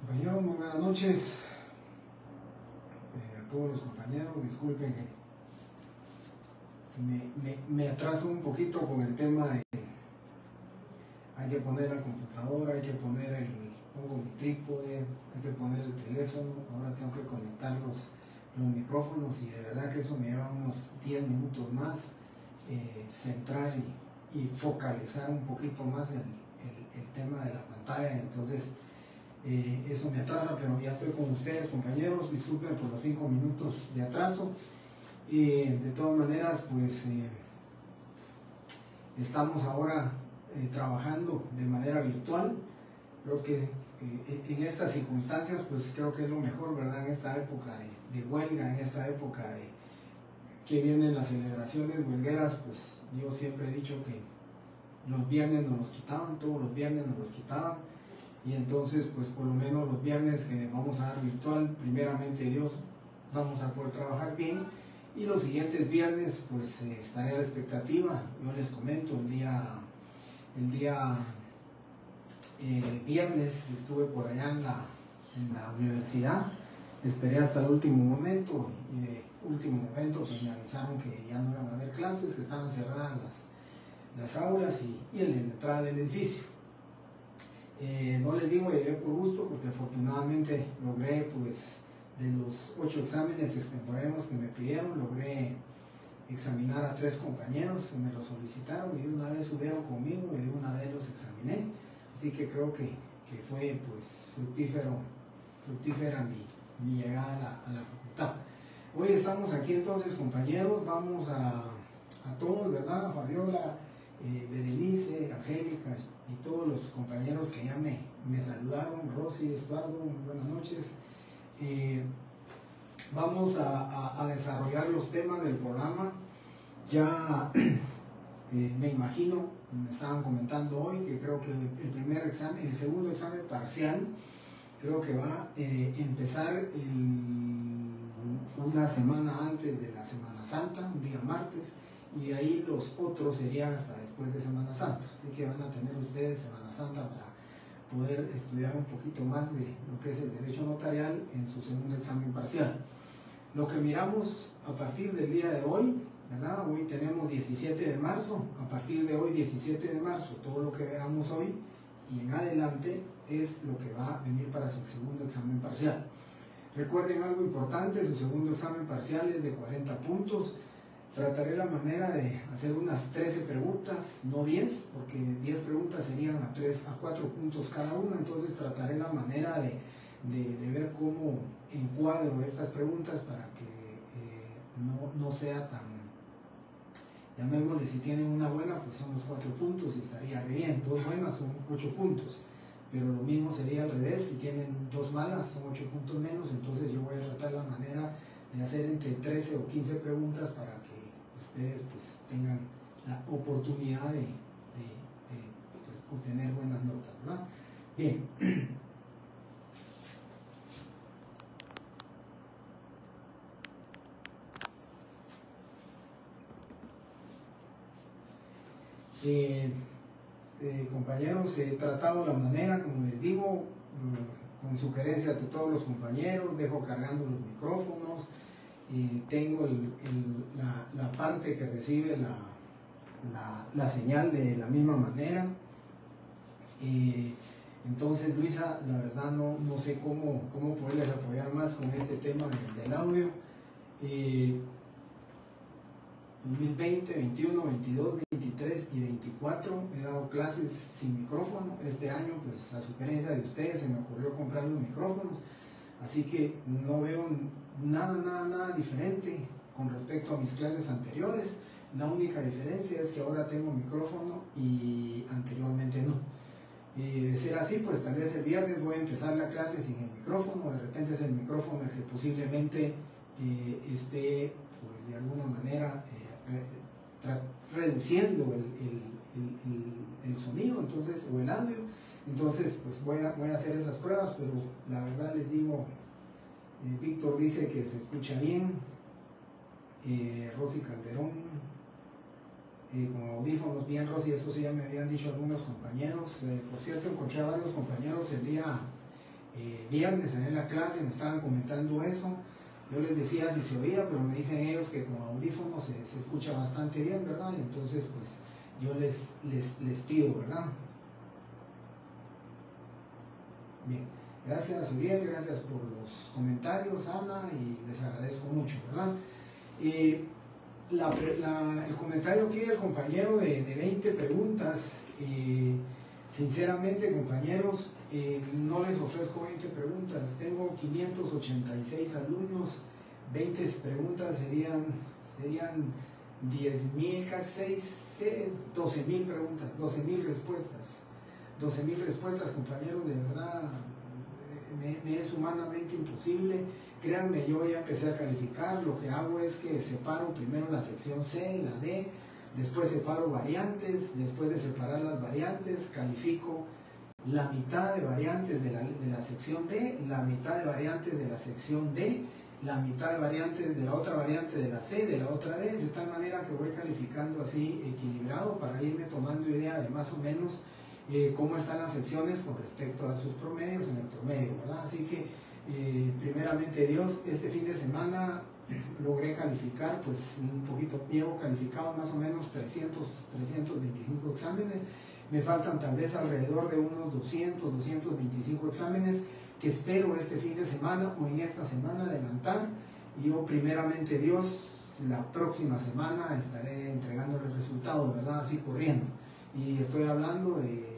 Compañeros, muy buenas noches a todos los compañeros. Disculpen que me atraso un poquito con el tema de hay que poner la computadora, hay que poner pongo mi trípode, hay que poner el teléfono, ahora tengo que conectar los micrófonos y de verdad que eso me lleva unos 10 minutos más, centrar y focalizar un poquito más el tema de la pantalla. Entonces eso me atrasa, pero ya estoy con ustedes, compañeros. Disculpen por los 5 minutos de atraso. De todas maneras, pues estamos ahora trabajando de manera virtual. Creo que en estas circunstancias, pues creo que es lo mejor, ¿verdad? En esta época de huelga, en esta época que vienen las celebraciones huelgueras, pues yo siempre he dicho que los viernes nos los quitaban, todos los viernes nos los quitaban. Y entonces, pues por lo menos los viernes que vamos a dar virtual, primeramente Dios, vamos a poder trabajar bien. Y los siguientes viernes, pues estaré a la expectativa. Yo les comento, el día viernes estuve por allá en la universidad, esperé hasta el último momento y de último momento pues me avisaron que ya no iban a haber clases, que estaban cerradas las aulas y la entrada del edificio. No les digo llegué por gusto porque afortunadamente logré, pues de los 8 exámenes extemporáneos que me pidieron, logré examinar a 3 compañeros que me lo solicitaron y de una vez subieron conmigo y de una vez los examiné. Así que creo que fue pues fructífera mi llegada a la facultad. Hoy estamos aquí entonces, compañeros, vamos a todos, ¿verdad? A Fabiola, Berenice, Angélica y todos los compañeros que ya me saludaron, Rosy, Estuardo, muy buenas noches. Vamos a desarrollar los temas del programa. Ya me imagino, me estaban comentando hoy que creo que el segundo examen parcial creo que va a empezar una semana antes de la Semana Santa, un día martes, y de ahí los otros serían hasta después de Semana Santa. Así que van a tener ustedes Semana Santa para poder estudiar un poquito más de lo que es el derecho notarial en su segundo examen parcial. Lo que miramos a partir del día de hoy, ¿verdad? Hoy tenemos 17 de marzo, a partir de hoy 17 de marzo, todo lo que veamos hoy y en adelante es lo que va a venir para su segundo examen parcial. Recuerden algo importante, su segundo examen parcial es de 40 puntos. Trataré la manera de hacer unas 13 preguntas, no 10, porque 10 preguntas serían a 4 puntos cada una. Entonces trataré la manera de ver cómo encuadro estas preguntas para que no sea tan, llamémosle, si tienen una buena pues son los 4 puntos y estaría bien, 2 buenas son 8 puntos, pero lo mismo sería al revés, si tienen 2 malas son 8 puntos menos. Entonces yo voy a tratar la manera de hacer entre 13 o 15 preguntas para que ustedes pues tengan la oportunidad de pues, obtener buenas notas, ¿verdad? Bien. Compañeros, he tratado la manera, como les digo, con sugerencias de todos los compañeros, dejo cargando los micrófonos, tengo la parte que recibe la señal de la misma manera. Entonces, Luisa, la verdad no sé cómo poderles apoyar más con este tema del audio. 2020, 21, 22, 23 y 24 he dado clases sin micrófono. Este año, pues a sugerencia de ustedes, se me ocurrió comprar los micrófonos. Así que no veo nada diferente con respecto a mis clases anteriores. La única diferencia es que ahora tengo micrófono y anteriormente no. De ser así, pues tal vez el viernes voy a empezar la clase sin el micrófono. De repente es el micrófono el que posiblemente esté, pues, de alguna manera reduciendo el sonido, entonces, o el audio. Entonces, pues voy a hacer esas pruebas, pero la verdad les digo, Víctor dice que se escucha bien, Rosy Calderón, con audífonos bien, Rosy, eso sí ya me habían dicho algunos compañeros. Por cierto, encontré a varios compañeros el viernes en la clase me estaban comentando eso. Yo les decía si se oía, pero me dicen ellos que con audífonos se escucha bastante bien, ¿verdad? Y entonces pues yo les pido, ¿verdad? Bien, gracias Uriel, gracias por los comentarios, Ana, y les agradezco mucho, ¿verdad? El comentario aquí del compañero de 20 preguntas, sinceramente, compañeros, no les ofrezco 20 preguntas, tengo 586 alumnos, 20 preguntas serían 10.000, casi 12.000 preguntas, 12.000 respuestas. 12.000 respuestas, compañeros, de verdad me es humanamente imposible. Créanme, yo ya empecé a calificar. Lo que hago es que separo primero la sección C, la D, después separo variantes, después de separar las variantes, califico la mitad de variantes de la sección D, la mitad de variantes de la sección D, la mitad de variantes de la otra variante de la C, de la otra D, de tal manera que voy calificando así equilibrado para irme tomando idea de más o menos cómo están las secciones con respecto a sus promedios en el promedio, ¿verdad? Así que primeramente Dios, este fin de semana logré calificar, pues un poquito, llevo calificado más o menos 325 exámenes, me faltan tal vez alrededor de unos 225 exámenes que espero este fin de semana o en esta semana adelantar, y yo primeramente Dios la próxima semana estaré entregando el resultado, ¿verdad? Así corriendo, y estoy hablando de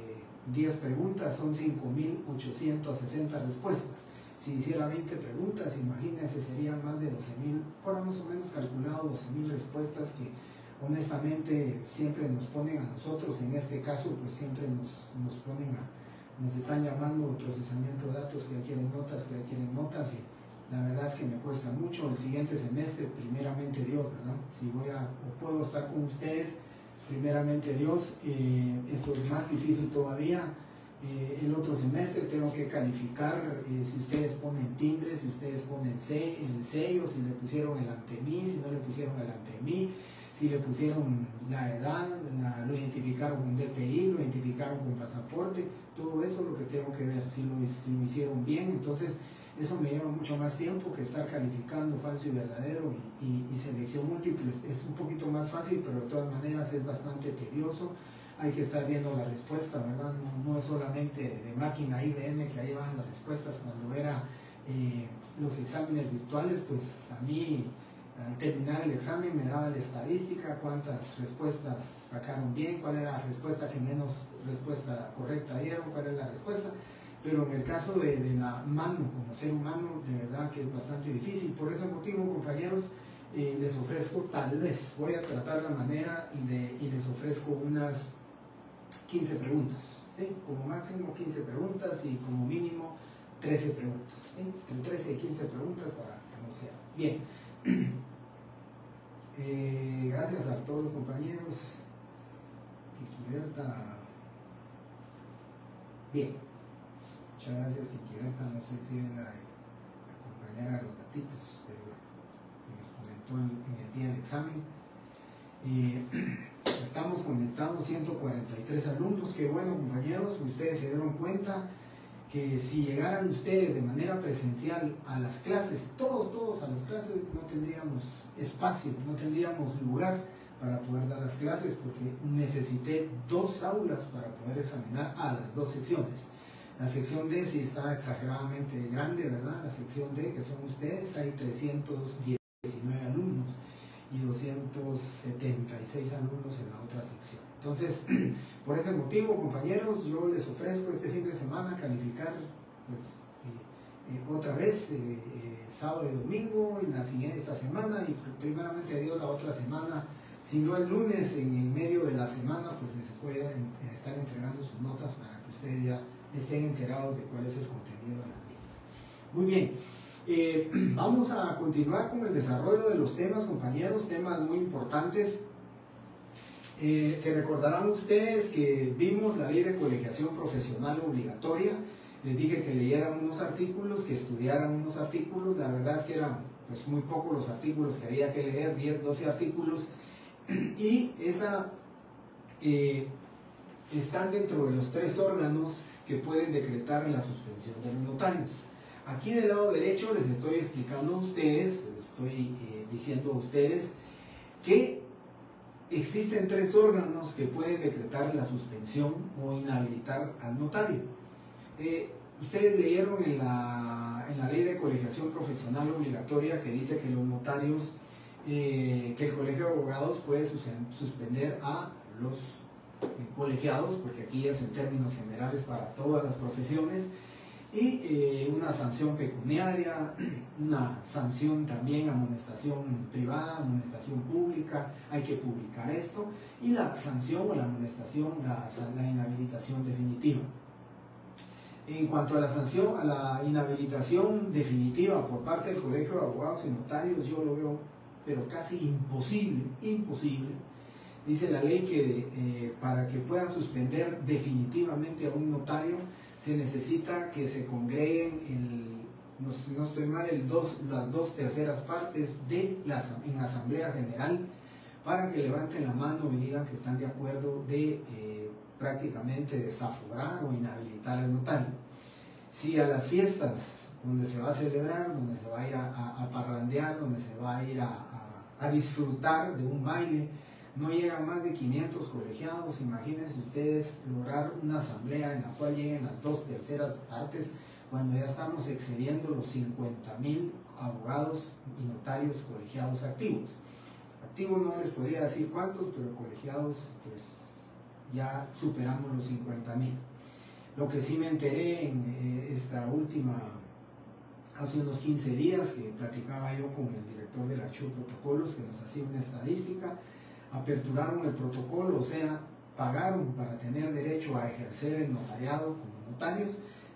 10 preguntas, son 5.860 respuestas. Si hiciera 20 preguntas, imagínense, serían más de 12.000, por más o menos calculado 12.000 respuestas que honestamente siempre nos ponen a nosotros, en este caso pues siempre nos están llamando de procesamiento de datos, que ya quieren notas, y la verdad es que me cuesta mucho. El siguiente semestre, primeramente Dios, ¿verdad? Si puedo estar con ustedes, primeramente Dios, eso es más difícil todavía. El otro semestre tengo que calificar, si ustedes ponen timbre, si ustedes ponen el sello, si le pusieron el ante mí, si no le pusieron el ante mí, si le pusieron la edad, lo identificaron con DPI, lo identificaron con pasaporte, todo eso es lo que tengo que ver, si lo hicieron bien. Entonces eso me lleva mucho más tiempo que estar calificando falso y verdadero y selección múltiple. Es un poquito más fácil, pero de todas maneras es bastante tedioso. Hay que estar viendo la respuesta, ¿verdad? No es solamente de máquina IBM que ahí van las respuestas. Cuando era los exámenes virtuales, pues a mí al terminar el examen me daba la estadística, cuántas respuestas sacaron bien, cuál era la respuesta que menos respuesta correcta dieron, cuál era la respuesta. Pero en el caso de la mano, como ser humano, de verdad que es bastante difícil. Por ese motivo, compañeros, les ofrezco, tal vez voy a tratar la manera y les ofrezco unas 15 preguntas, ¿sí? Como máximo 15 preguntas y como mínimo 13 preguntas, ¿sí? Entre 13 y 15 preguntas para que no sea. Bien, gracias a todos los compañeros. Kikiberta. Bien, muchas gracias, Kikiberta. No sé si es la compañera de los gatitos, pero me comentó en el día del examen. Estamos conectados 143 alumnos. Qué bueno, compañeros, ustedes se dieron cuenta que si llegaran ustedes de manera presencial a las clases, todos a las clases, no tendríamos espacio, no tendríamos lugar para poder dar las clases, porque necesité 2 aulas para poder examinar a las 2 secciones. La sección D sí está exageradamente grande, ¿verdad? La sección D, que son ustedes, hay 319 alumnos y 276 alumnos en la otra sección. Entonces, por ese motivo, compañeros, yo les ofrezco este fin de semana calificar pues, otra vez sábado y domingo, en la siguiente esta semana, y primeramente Dios la otra semana, si no el lunes, en el medio de la semana, pues les voy a estar entregando sus notas para que ustedes ya estén enterados de cuál es el contenido de las mismas. Muy bien. Vamos a continuar con el desarrollo de los temas, compañeros, temas muy importantes. Se recordarán ustedes que vimos la ley de colegiación profesional obligatoria. Les dije que leyeran unos artículos, que estudiaran unos artículos. La verdad es que eran pues, muy pocos los artículos que había que leer, 10, 12 artículos. Y esa están dentro de los 3 órganos que pueden decretar la suspensión de los notarios. Aquí del lado derecho les estoy explicando a ustedes, les estoy diciendo a ustedes que existen 3 órganos que pueden decretar la suspensión o inhabilitar al notario. Ustedes leyeron en la ley de colegiación profesional obligatoria que dice que los notarios, que el colegio de abogados puede suspender a los colegiados, porque aquí es en términos generales para todas las profesiones, y una sanción pecuniaria, una sanción también, amonestación privada, amonestación pública, hay que publicar esto, y la sanción o la amonestación, la inhabilitación definitiva. En cuanto a la sanción, a la inhabilitación definitiva por parte del Colegio de Abogados y Notarios, yo lo veo, pero casi imposible. Dice la ley que para que puedan suspender definitivamente a un notario, se necesita que se congreguen, no estoy mal, las 2/3 partes en Asamblea General para que levanten la mano y digan que están de acuerdo de prácticamente desaforar o inhabilitar al notario. Si a las fiestas donde se va a celebrar, donde se va a ir a parrandear, donde se va a ir a disfrutar de un baile, no llegan más de 500 colegiados, imagínense ustedes lograr una asamblea en la cual lleguen las 2/3 partes, cuando ya estamos excediendo los 50.000 abogados y notarios colegiados activos. Activos no les podría decir cuántos, pero colegiados pues ya superamos los 50.000. Lo que sí me enteré en hace unos 15 días, que platicaba yo con el director del Archivo de Protocolos, que nos hacía una estadística, aperturaron el protocolo, o sea, pagaron para tener derecho a ejercer el notariado como notarios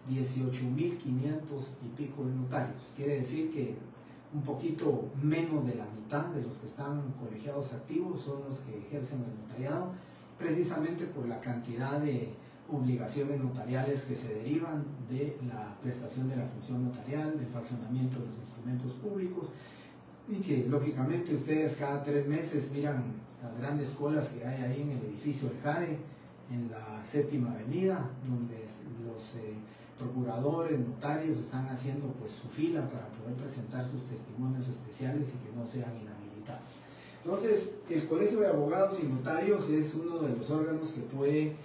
18.500 y pico de notarios. Quiere decir que un poquito menos de la mitad de los que están colegiados activos son los que ejercen el notariado, precisamente por la cantidad de obligaciones notariales que se derivan de la prestación de la función notarial, del fraccionamiento de los instrumentos públicos, y que lógicamente ustedes cada 3 meses miran las grandes colas que hay ahí en el edificio del JADE, en la 7ª avenida, donde los procuradores, notarios están haciendo pues su fila para poder presentar sus testimonios especiales y que no sean inhabilitados. Entonces, el Colegio de Abogados y Notarios es uno de los órganos que puede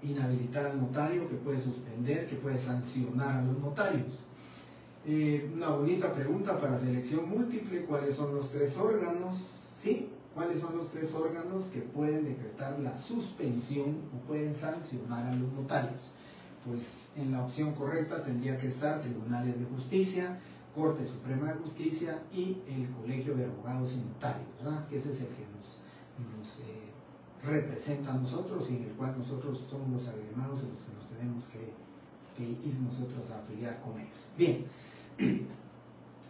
inhabilitar al notario, que puede suspender, que puede sancionar a los notarios. Una bonita pregunta para selección múltiple: ¿cuáles son los 3 órganos? ¿Sí? ¿Cuáles son los 3 órganos que pueden decretar la suspensión o pueden sancionar a los notarios? Pues en la opción correcta tendría que estar Tribunales de Justicia, Corte Suprema de Justicia y el Colegio de Abogados y Notarios, ¿verdad? Que ese es el que nos representa a nosotros y en el cual nosotros somos los agremados en los que nos tenemos que ir nosotros a afiliar con ellos. Bien,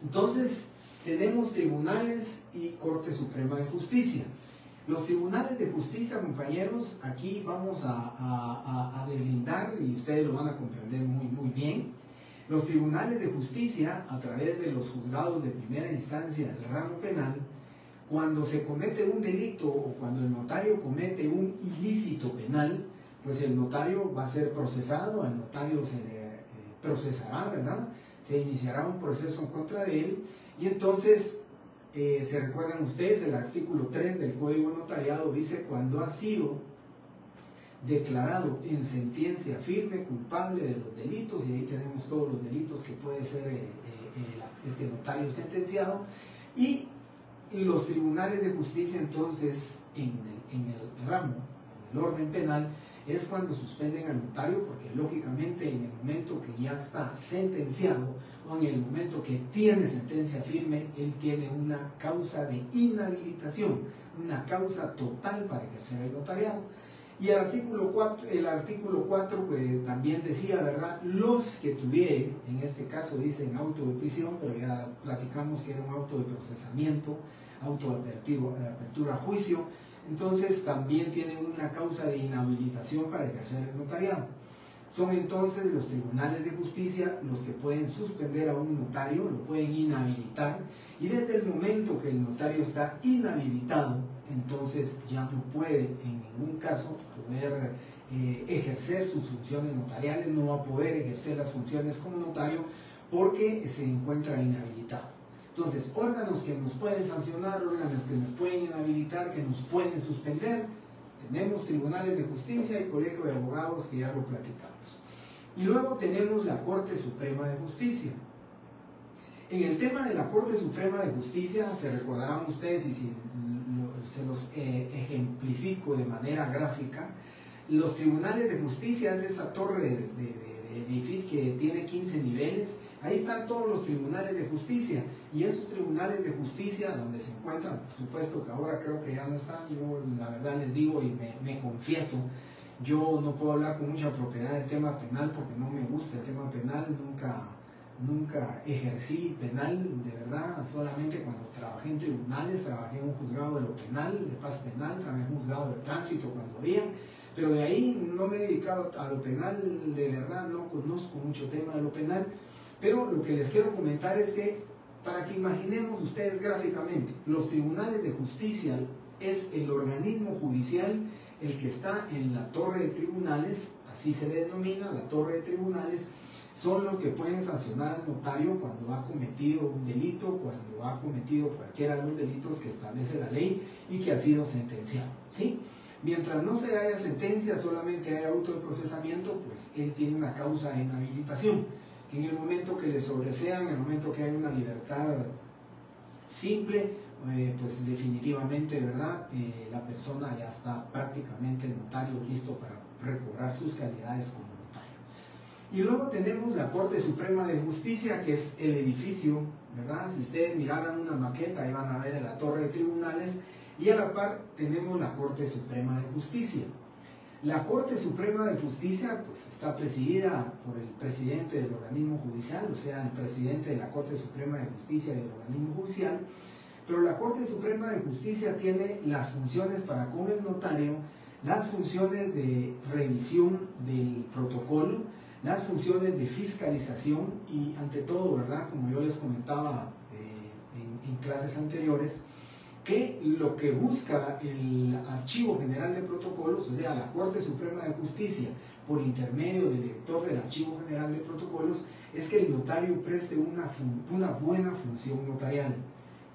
entonces tenemos tribunales y Corte Suprema de Justicia. Los tribunales de justicia, compañeros, aquí vamos a deslindar, y ustedes lo van a comprender muy bien. Los tribunales de justicia, a través de los juzgados de primera instancia del ramo penal, cuando se comete un delito o cuando el notario comete un ilícito penal, pues el notario va a ser procesado, al notario se le procesará, ¿verdad? Se iniciará un proceso en contra de él, y entonces, se recuerdan ustedes, el artículo 3 del Código Notariado dice: cuando ha sido declarado en sentencia firme culpable de los delitos, y ahí tenemos todos los delitos que puede ser este notario sentenciado, y los tribunales de justicia entonces en el ramo, en el orden penal, es cuando suspenden al notario, porque lógicamente en el momento que ya está sentenciado o en el momento que tiene sentencia firme, él tiene una causa de inhabilitación, una causa total para ejercer el notariado. Y el artículo 4 pues, también decía, ¿verdad? Los que tuvieran, en este caso dicen auto de prisión, pero ya platicamos que era un auto de procesamiento, auto de apertura a juicio, entonces también tienen una causa de inhabilitación para ejercer el notariado. Son entonces los tribunales de justicia los que pueden suspender a un notario, lo pueden inhabilitar, y desde el momento que el notario está inhabilitado, entonces ya no puede en ningún caso poder ejercer sus funciones notariales, no va a poder ejercer las funciones como notario porque se encuentra inhabilitado. Entonces, órganos que nos pueden sancionar, órganos que nos pueden inhabilitar, que nos pueden suspender, tenemos tribunales de justicia y colegio de abogados, que ya lo platicamos. Y luego tenemos la Corte Suprema de Justicia. En el tema de la Corte Suprema de Justicia, se recordarán ustedes, y si se los ejemplifico de manera gráfica, los tribunales de justicia es esa torre de edificio que tiene 15 niveles. Ahí están todos los tribunales de justicia, y esos tribunales de justicia donde se encuentran, por supuesto que ahora creo que ya no están, yo la verdad les digo y me confieso, yo no puedo hablar con mucha propiedad del tema penal porque no me gusta el tema penal, nunca ejercí penal, de verdad, solamente cuando trabajé en tribunales, trabajé en un juzgado de lo penal, de paz penal, trabajé en un juzgado de tránsito cuando había, pero de ahí no me he dedicado a lo penal, de verdad no conozco mucho tema de lo penal. Pero lo que les quiero comentar es que, para que imaginemos ustedes gráficamente, los tribunales de justicia es el organismo judicial, el que está en la torre de tribunales, así se le denomina, la torre de tribunales, son los que pueden sancionar al notario cuando ha cometido un delito, cuando ha cometido cualquiera de los delitos que establece la ley y que ha sido sentenciado, ¿sí? Mientras no se haya sentencia, solamente haya auto de procesamiento, pues él tiene una causa de inhabilitación. En el momento que le sobresean, en el momento que hay una libertad simple, pues definitivamente, ¿verdad? La persona ya está prácticamente, el notario, listo para recobrar sus calidades como notario. Y luego tenemos la Corte Suprema de Justicia, que es el edificio, ¿verdad? Si ustedes miraran una maqueta, ahí van a ver la torre de tribunales, y a la par tenemos la Corte Suprema de Justicia. La Corte Suprema de Justicia pues, está presidida por el presidente del organismo judicial, o sea, el presidente de la Corte Suprema de Justicia y del organismo judicial, pero la Corte Suprema de Justicia tiene las funciones para con el notario, las funciones de revisión del protocolo, las funciones de fiscalización y ante todo, ¿verdad? Como yo les comentaba en clases anteriores, que lo que busca el Archivo General de Protocolos, o sea, la Corte Suprema de Justicia, por intermedio del director del Archivo General de Protocolos, es que el notario preste una buena función notarial,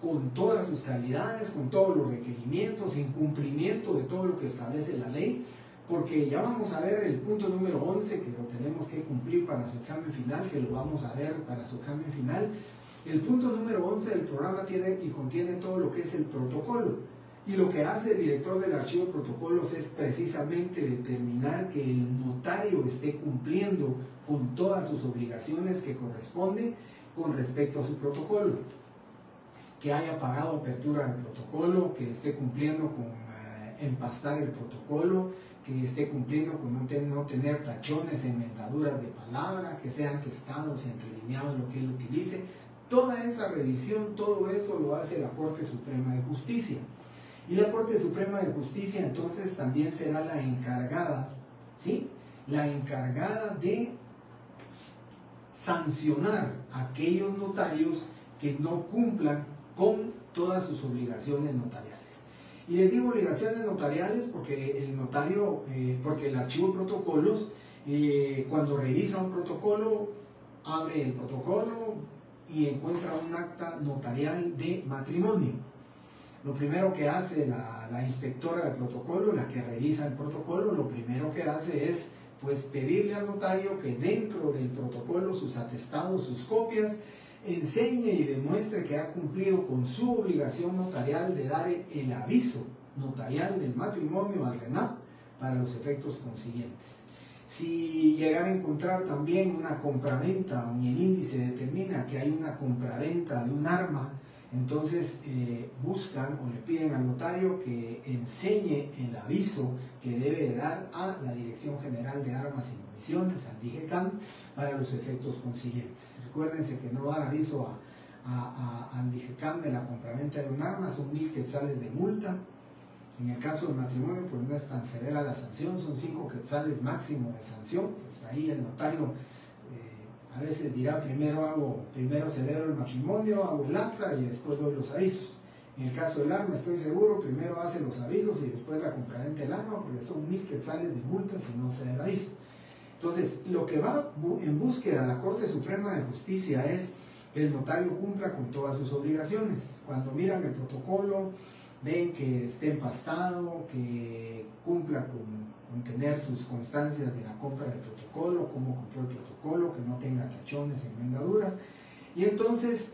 con todas sus calidades, con todos los requerimientos, en cumplimiento de todo lo que establece la ley, porque ya vamos a ver el punto número 11, que lo tenemos que cumplir para su examen final, que lo vamos a ver para su examen final. El punto número 11 del programa tiene y contiene todo lo que es el protocolo. Y lo que hace el director del archivo de protocolos es precisamente determinar que el notario esté cumpliendo con todas sus obligaciones que corresponden con respecto a su protocolo. Que haya pagado apertura del protocolo, que esté cumpliendo con empastar el protocolo, que esté cumpliendo con no tener tachones, enmendaduras de palabra, que sean testados y entrelineados lo que él utilice. Toda esa revisión, todo eso lo hace la Corte Suprema de Justicia. Y la Corte Suprema de Justicia entonces también será la encargada, ¿sí? La encargada de sancionar a aquellos notarios que no cumplan con todas sus obligaciones notariales. Y les digo obligaciones notariales porque el notario, porque el archivo de protocolos, cuando revisa un protocolo, abre el protocolo y encuentra un acta notarial de matrimonio. Lo primero que hace la inspectora de protocolo, la que revisa el protocolo, lo primero que hace es pues pedirle al notario que dentro del protocolo, sus atestados, sus copias, enseñe y demuestre que ha cumplido con su obligación notarial de dar el aviso notarial del matrimonio al RENAP para los efectos consiguientes. Si llegara a encontrar también una compraventa y el índice determina que hay una compraventa de un arma, entonces buscan o le piden al notario que enseñe el aviso que debe dar a la Dirección General de Armas y Municiones, al DIGECAM, para los efectos consiguientes. Recuérdense que no dar aviso al DIGECAM de la compraventa de un arma son 1000 quetzales de multa. En el caso del matrimonio, pues no es tan severa la sanción, son 5 quetzales máximo de sanción. Pues ahí el notario a veces dirá, primero celebro el matrimonio, hago el acta y después doy los avisos. En el caso del arma, estoy seguro, primero hace los avisos y después la compraventa del arma, porque son 1000 quetzales de multa si no se da el aviso. Entonces, lo que va en búsqueda de la Corte Suprema de Justicia es que el notario cumpla con todas sus obligaciones. Cuando miran el protocolo, ven que esté empastado, que cumpla con tener sus constancias de la compra del protocolo, cómo compró el protocolo, que no tenga tachones, enmendaduras. Y entonces,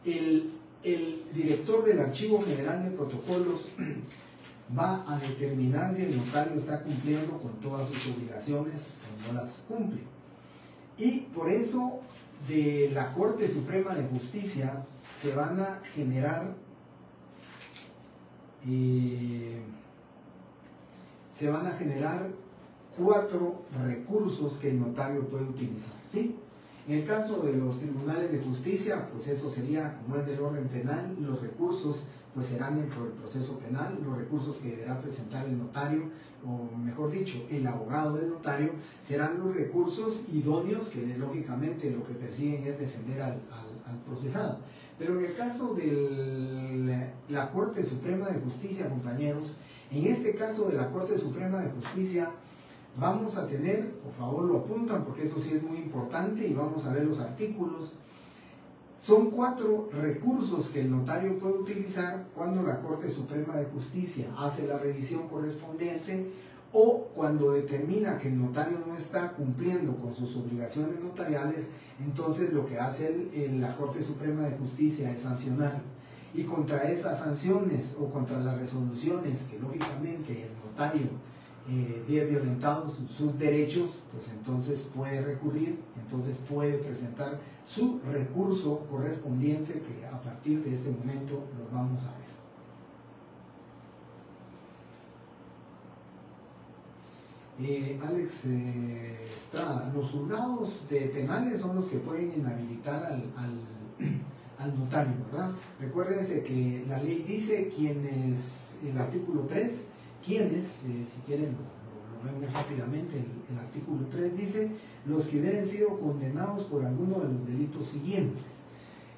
el director del Archivo General de Protocolos va a determinar si el notario está cumpliendo con todas sus obligaciones o no las cumple. Y por eso de la Corte Suprema de Justicia se van a generar cuatro recursos que el notario puede utilizar, ¿sí? En el caso de los tribunales de justicia, pues eso sería, como es del orden penal, los recursos pues serán dentro del proceso penal, los recursos que deberá presentar el notario, o mejor dicho, el abogado del notario, serán los recursos idóneos que lógicamente lo que persiguen es defender al procesado. Pero en el caso de la Corte Suprema de Justicia, compañeros, en este caso de la Corte Suprema de Justicia, vamos a tener, por favor lo apuntan porque eso sí es muy importante y vamos a ver los artículos. Son 4 recursos que el notario puede utilizar cuando la Corte Suprema de Justicia hace la revisión correspondiente o cuando determina que el notario no está cumpliendo con sus obligaciones notariales. Entonces lo que hace la Corte Suprema de Justicia es sancionar. Y contra esas sanciones o contra las resoluciones que lógicamente el notario viene violentado sus derechos, pues entonces puede recurrir, entonces puede presentar su recurso correspondiente, que a partir de este momento los vamos a ver. Alex Estrada, los juzgados de penales son los que pueden inhabilitar al notario, ¿verdad? Recuérdense que la ley dice quienes, el artículo 3, quienes, si quieren lo vemos rápidamente, el artículo 3 dice, los que hubieran sido condenados por alguno de los delitos siguientes.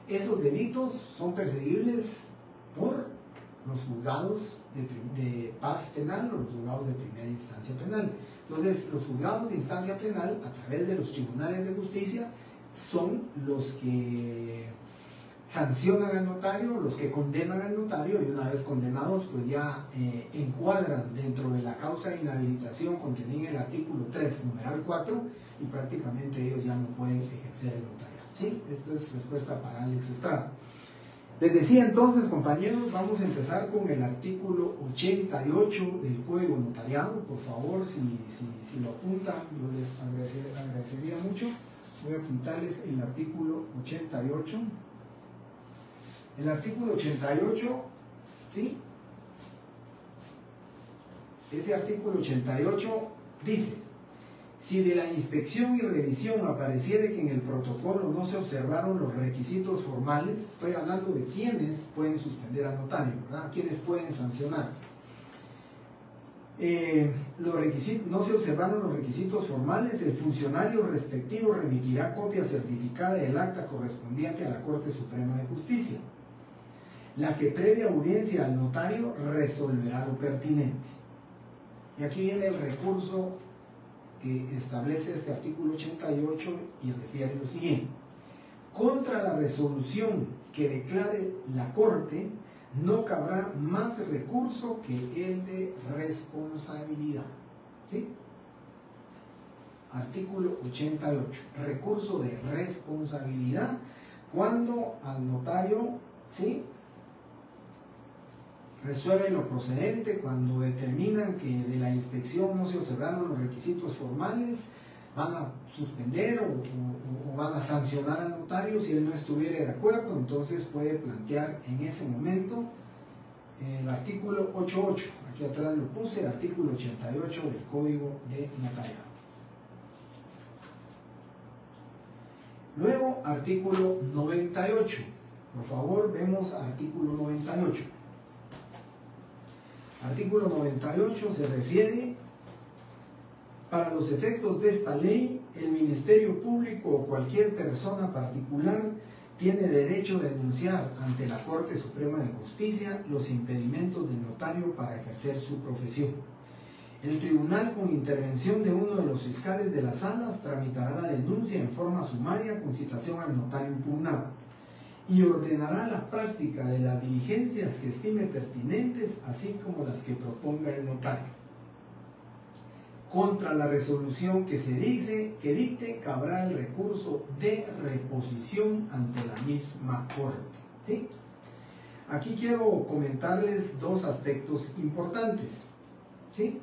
Esos delitos son perseguibles por los juzgados de paz penal o los juzgados de primera instancia penal. Entonces, los juzgados de instancia penal, a través de los tribunales de justicia, son los que sancionan al notario, los que condenan al notario, y una vez condenados pues ya encuadran dentro de la causa de inhabilitación contenida en el artículo 3, numeral 4, y prácticamente ellos ya no pueden ejercer el notariado, ¿sí? Esto es respuesta para Alex Estrada. Les decía entonces, compañeros, vamos a empezar con el artículo 88 del Código Notariado. Por favor, si lo apuntan, yo les agradecería mucho. Voy a apuntarles el artículo 88. El artículo 88, ¿sí? Ese artículo 88 dice, si de la inspección y revisión apareciere que en el protocolo no se observaron los requisitos formales, estoy hablando de quienes pueden suspender al notario, ¿verdad? Quienes pueden sancionar. No se observaron los requisitos formales, el funcionario respectivo remitirá copia certificada del acta correspondiente a la Corte Suprema de Justicia, la que previa audiencia al notario resolverá lo pertinente. Y aquí viene el recurso que establece este artículo 88 y refiere lo siguiente. Contra la resolución que declare la Corte, no cabrá más recurso que el de responsabilidad. ¿Sí? Artículo 88. Recurso de responsabilidad cuando al notario, ¿sí?, resuelven lo procedente, cuando determinan que de la inspección no se observaron los requisitos formales, van a suspender o van a sancionar al notario. Si él no estuviera de acuerdo, entonces puede plantear en ese momento el artículo 88. Aquí atrás lo puse, el artículo 88 del Código de Notariado. Luego, artículo 98. Por favor, vemos artículo 98. Artículo 98 se refiere: para los efectos de esta ley, el Ministerio Público o cualquier persona particular tiene derecho de denunciar ante la Corte Suprema de Justicia los impedimentos del notario para ejercer su profesión. El tribunal, con intervención de uno de los fiscales de las salas, tramitará la denuncia en forma sumaria con citación al notario impugnado y ordenará la práctica de las diligencias que estime pertinentes, así como las que proponga el notario. Contra la resolución que se dicte, cabrá el recurso de reposición ante la misma Corte. ¿Sí? Aquí quiero comentarles dos aspectos importantes. ¿Sí?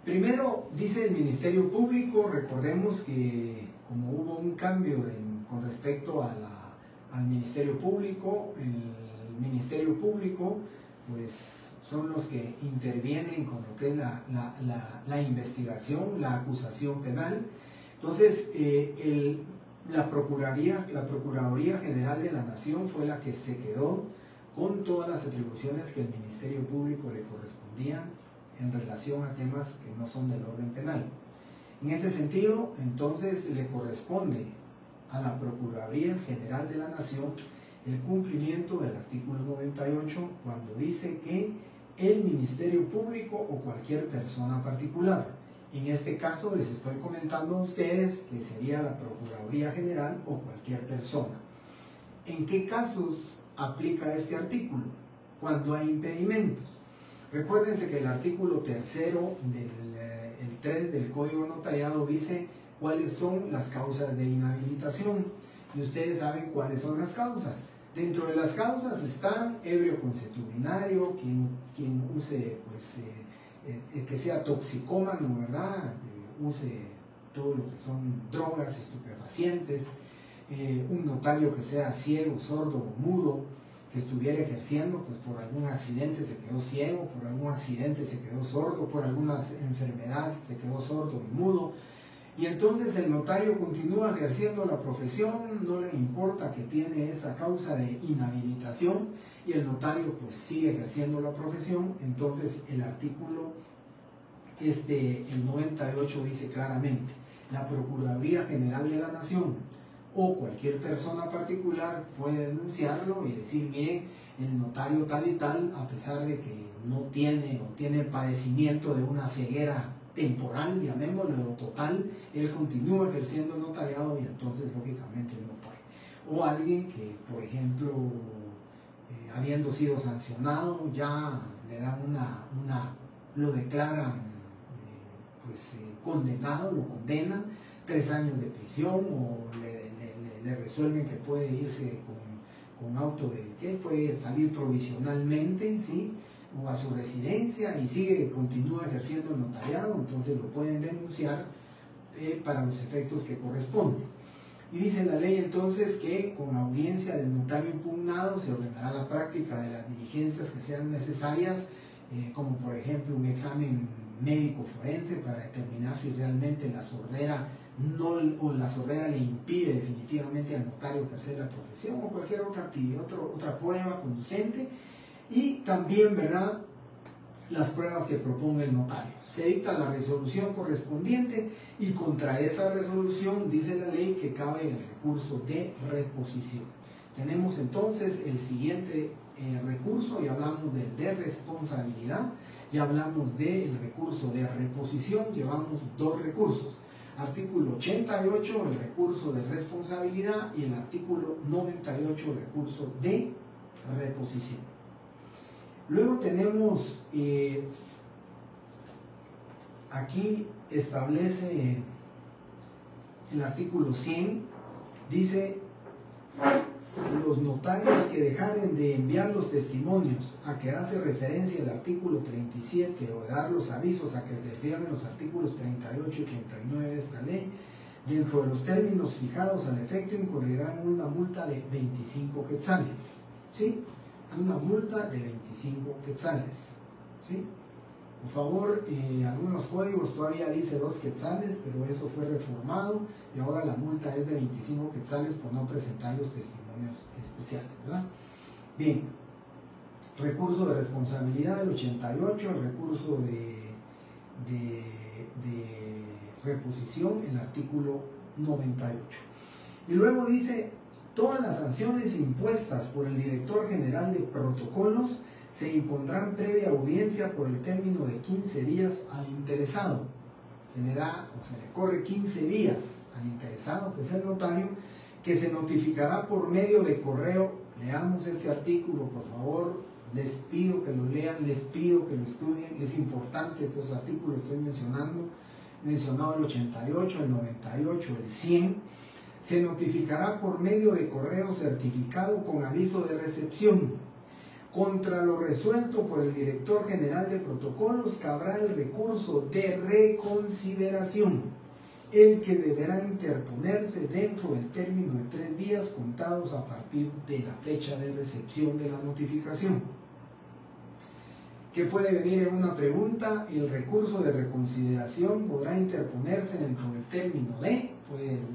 Primero, dice el Ministerio Público, recordemos que como hubo un cambio con respecto al Ministerio Público, el Ministerio Público pues son los que intervienen con lo que es la investigación, la acusación penal. Entonces, la Procuraduría General de la Nación fue la que se quedó con todas las atribuciones que el Ministerio Público le correspondían en relación a temas que no son del orden penal. En ese sentido, entonces, le corresponde a la Procuraduría General de la Nación el cumplimiento del artículo 98 cuando dice que el Ministerio Público o cualquier persona particular. En este caso les estoy comentando a ustedes que sería la Procuraduría General o cualquier persona. ¿En qué casos aplica este artículo? Cuando hay impedimentos. Recuérdense que el artículo 3º el 3 del Código Notariado dice cuáles son las causas de inhabilitación y ustedes saben cuáles son las causas. Dentro de las causas están ebrio consuetudinario, quien use, pues, que sea toxicómano, ¿verdad? Use todo lo que son drogas, estupefacientes, un notario que sea ciego, sordo o mudo, que estuviera ejerciendo, pues por algún accidente se quedó ciego, por algún accidente se quedó sordo, por alguna enfermedad se quedó sordo y mudo. Y entonces el notario continúa ejerciendo la profesión, no le importa que tiene esa causa de inhabilitación y el notario pues sigue ejerciendo la profesión. Entonces el artículo el 98 dice claramente: la Procuraduría General de la Nación o cualquier persona particular puede denunciarlo y decir, mire, el notario tal y tal, a pesar de que no tiene o tiene el padecimiento de una ceguera temporal, llamémoslo, total, él continúa ejerciendo el notariado y entonces lógicamente no puede. O alguien que, por ejemplo, habiendo sido sancionado, ya le dan lo declaran condenado, lo condenan 3 años de prisión o le resuelven que puede irse con auto de que puede salir provisionalmente, ¿sí? O a su residencia y continúa ejerciendo el notariado, entonces lo pueden denunciar para los efectos que corresponden. Y dice la ley entonces que con audiencia del notario impugnado se ordenará la práctica de las diligencias que sean necesarias, como por ejemplo un examen médico forense para determinar si realmente la sordera le impide definitivamente al notario ejercer la profesión o cualquier otra actividad, otra prueba conducente. Y también, ¿verdad?, las pruebas que proponga el notario. Se dicta la resolución correspondiente y contra esa resolución dice la ley que cabe el recurso de reposición. Tenemos entonces el siguiente recurso, ya hablamos del de responsabilidad, ya hablamos del recurso de reposición, llevamos 2 recursos. Artículo 88, el recurso de responsabilidad, y el artículo 98, el recurso de reposición. Luego tenemos, aquí establece el artículo 100, dice: los notarios que dejaren de enviar los testimonios a que hace referencia el artículo 37 o de dar los avisos a que se refieran los artículos 38 y 39 de esta ley, dentro de los términos fijados al efecto, incurrirán en una multa de 25 quetzales, ¿sí? Una multa de 25 quetzales, ¿sí? Por favor, algunos códigos todavía dice 2 quetzales, pero eso fue reformado y ahora la multa es de 25 quetzales por no presentar los testimonios especiales, ¿verdad? Bien, recurso de responsabilidad del 88, el recurso de reposición, el artículo 98. Y luego dice Todas las sanciones impuestas por el director general de protocolos se impondrán previa audiencia por el término de 15 días al interesado. Se le da o se le corre 15 días al interesado, que es el notario, que se notificará por medio de correo. Leamos este artículo, por favor. Les pido que lo lean, les pido que lo estudien. Es importante estos artículos, estoy mencionado el 88, el 98, el 100. Se notificará por medio de correo certificado con aviso de recepción. Contra lo resuelto por el director general de protocolos cabrá el recurso de reconsideración, el que deberá interponerse dentro del término de 3 días contados a partir de la fecha de recepción de la notificación. ¿Qué puede venir en una pregunta? El recurso de reconsideración podrá interponerse dentro del término de,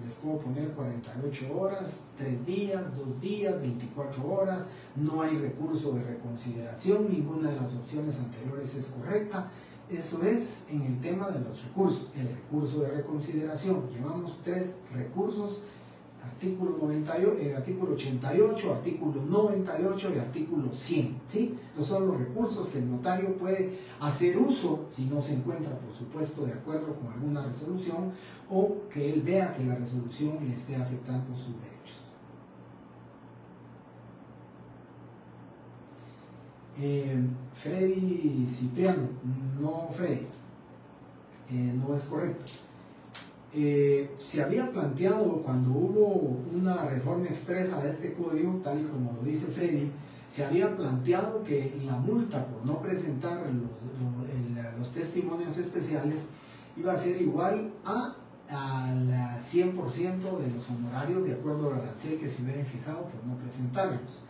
les puedo poner 48 horas, 3 días, 2 días, 24 horas. No hay recurso de reconsideración, ninguna de las opciones anteriores es correcta. Eso es en el tema de los recursos, el recurso de reconsideración. Llevamos 3 recursos, artículo 88, artículo 98 y artículo 100. ¿Sí? Esos son los recursos que el notario puede hacer uso si no se encuentra, por supuesto, de acuerdo con alguna resolución o que él vea que la resolución le esté afectando sus derechos. Freddy Cipriano, no Freddy, no es correcto. Se había planteado cuando hubo una reforma expresa de este código, tal y como lo dice Freddy, se había planteado que la multa por no presentar los testimonios especiales iba a ser igual al 100% de los honorarios de acuerdo al arancel que se hubieran fijado por no presentarlos.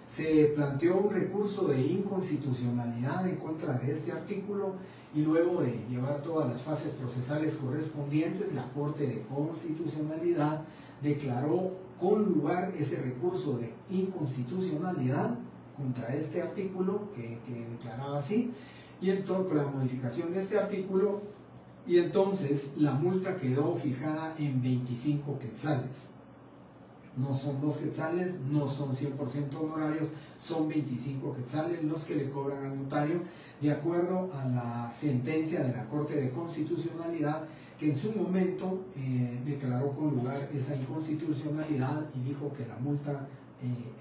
Se planteó un recurso de inconstitucionalidad en contra de este artículo y luego de llevar todas las fases procesales correspondientes, la Corte de Constitucionalidad declaró con lugar ese recurso de inconstitucionalidad contra este artículo que declaraba así, y entonces con la modificación de este artículo, y entonces la multa quedó fijada en 25 quetzales. No son 2 quetzales, no son 100% honorarios, son 25 quetzales los que le cobran al notario, de acuerdo a la sentencia de la Corte de Constitucionalidad, que en su momento declaró con lugar esa inconstitucionalidad y dijo que la multa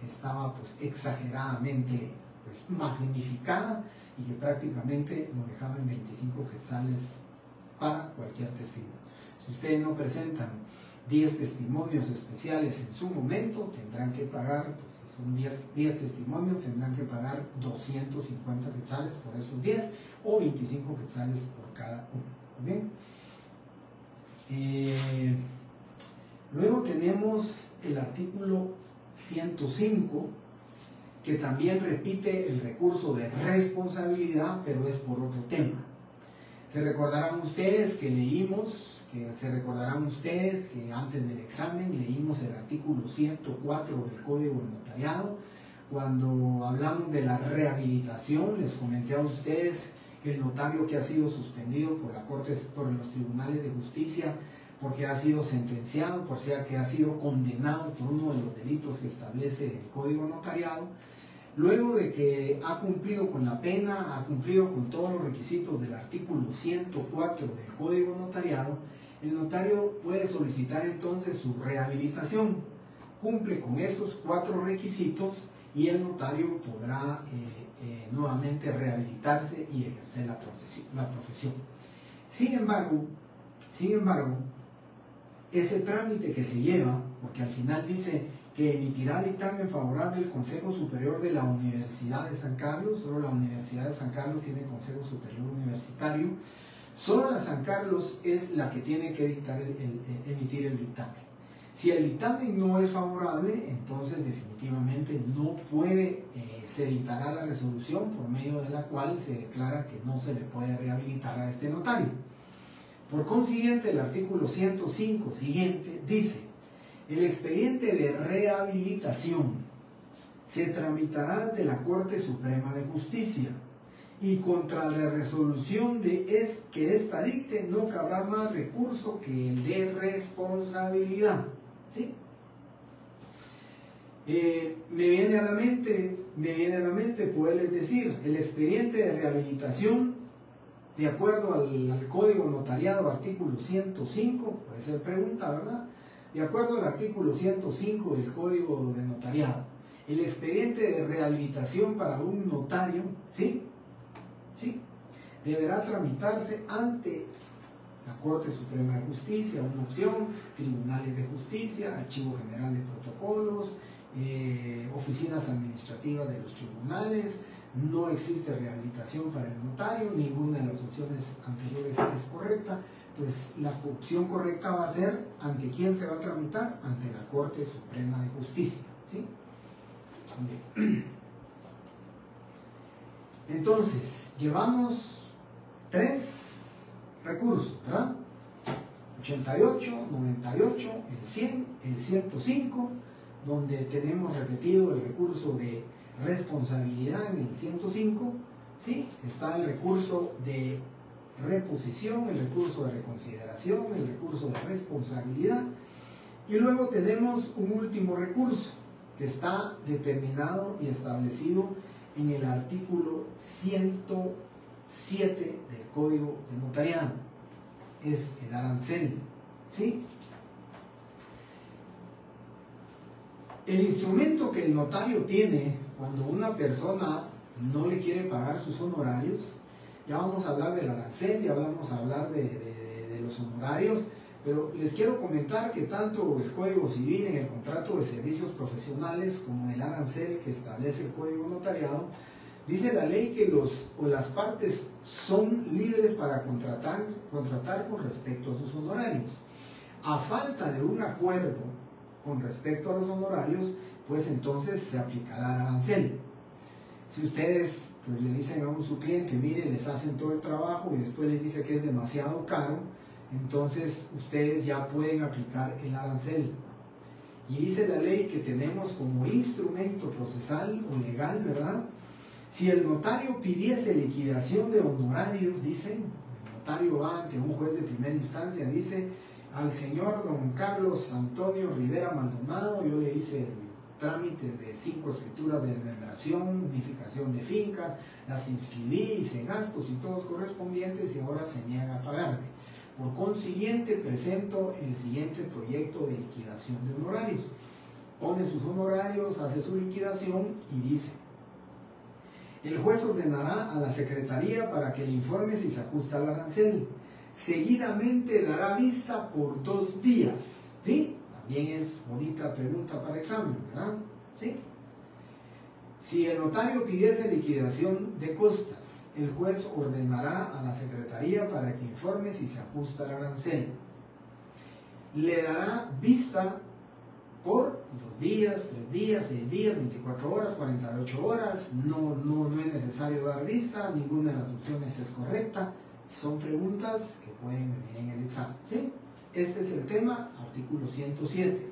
estaba pues exageradamente pues magnificada y que prácticamente lo dejaba en 25 quetzales para cualquier testimonio. Si ustedes no presentan 10 testimonios especiales en su momento, tendrán que pagar, pues si son 10 testimonios, tendrán que pagar 250 quetzales por esos 10 o 25 quetzales por cada uno. ¿Bien? Luego tenemos el artículo 105, que también repite el recurso de responsabilidad, pero es por otro tema. Se recordarán ustedes que antes del examen leímos el artículo 104 del Código del Notariado. Cuando hablamos de la rehabilitación, les comenté a ustedes que el notario que ha sido suspendido por los tribunales de justicia, porque ha sido sentenciado, por sea que ha sido condenado por uno de los delitos que establece el Código Notariado, luego de que ha cumplido con la pena, ha cumplido con todos los requisitos del artículo 104 del Código Notariado, el notario puede solicitar entonces su rehabilitación. Cumple con esos 4 requisitos y el notario podrá nuevamente rehabilitarse y ejercer la profesión. Sin embargo, ese trámite que se lleva, porque al final dice que emitirá dictamen favorable el Consejo Superior de la Universidad de San Carlos, solo la Universidad de San Carlos tiene Consejo Superior Universitario, solo la San Carlos es la que tiene que emitir el dictamen. Si el dictamen no es favorable, entonces definitivamente no puede, se dictará la resolución por medio de la cual se declara que no se le puede rehabilitar a este notario. Por consiguiente, el artículo 105 siguiente dice: el expediente de rehabilitación se tramitará ante la Corte Suprema de Justicia y contra la resolución que ésta dicte no cabrá más recurso que el de responsabilidad. ¿Sí? Me viene a la mente poderles decir, el expediente de rehabilitación, de acuerdo al Código Notariado, artículo 105, puede ser pregunta, ¿verdad? De acuerdo al artículo 105 del Código de Notariado, el expediente de rehabilitación para un notario, ¿sí? Deberá tramitarse ante la Corte Suprema de Justicia, una opción, tribunales de justicia, Archivo General de Protocolos, oficinas administrativas de los tribunales. No existe rehabilitación para el notario, ninguna de las opciones anteriores es correcta. Pues la opción correcta va a ser, ¿ante quién se va a tramitar? Ante la Corte Suprema de Justicia, ¿sí? Bien. Entonces, llevamos 3 recursos, ¿verdad? 88, 98, el 100, el 105, donde tenemos repetido el recurso de responsabilidad en el 105, ¿sí? Está el recurso de reposición, el recurso de reconsideración, el recurso de responsabilidad, y luego tenemos un último recurso que está determinado y establecido en el artículo 107 del Código de Notariado, es el arancel, ¿sí? El instrumento que el notario tiene cuando una persona no le quiere pagar sus honorarios, ya vamos a hablar del arancel, ya vamos a hablar de los honorarios, pero les quiero comentar que tanto el Código Civil en el contrato de servicios profesionales como el arancel que establece el Código Notariado, dice la ley que las partes son libres para contratar con respecto a sus honorarios. A falta de un acuerdo con respecto a los honorarios, pues entonces se aplicará el arancel. Si ustedes pues, le dicen a su cliente, mire, les hacen todo el trabajo y después les dice que es demasiado caro, entonces ustedes ya pueden aplicar el arancel. Y dice la ley que tenemos como instrumento procesal o legal, ¿verdad? Si el notario pidiese liquidación de honorarios, dice, el notario va ante un juez de primera instancia, dice, al señor don Carlos Antonio Rivera Maldonado, yo le hice el trámite de 5 escrituras de desmembración, unificación de fincas, las inscribí, hice gastos y todos correspondientes y ahora se niega a pagarme. Por consiguiente, presento el siguiente proyecto de liquidación de honorarios. Pone sus honorarios, hace su liquidación y dice, el juez ordenará a la Secretaría para que le informe si se ajusta al arancel. Seguidamente dará vista por 2 días, ¿sí? También es bonita pregunta para examen, ¿verdad? ¿Sí? Si el notario pidiese liquidación de costas, el juez ordenará a la Secretaría para que informe si se ajusta al arancel. Le dará vista por 2 días, 3 días, 6 días, 24 horas, 48 horas. No es necesario dar vista, ninguna de las opciones es correcta. Son preguntas que pueden venir en el examen, ¿sí? Este es el tema, artículo 107.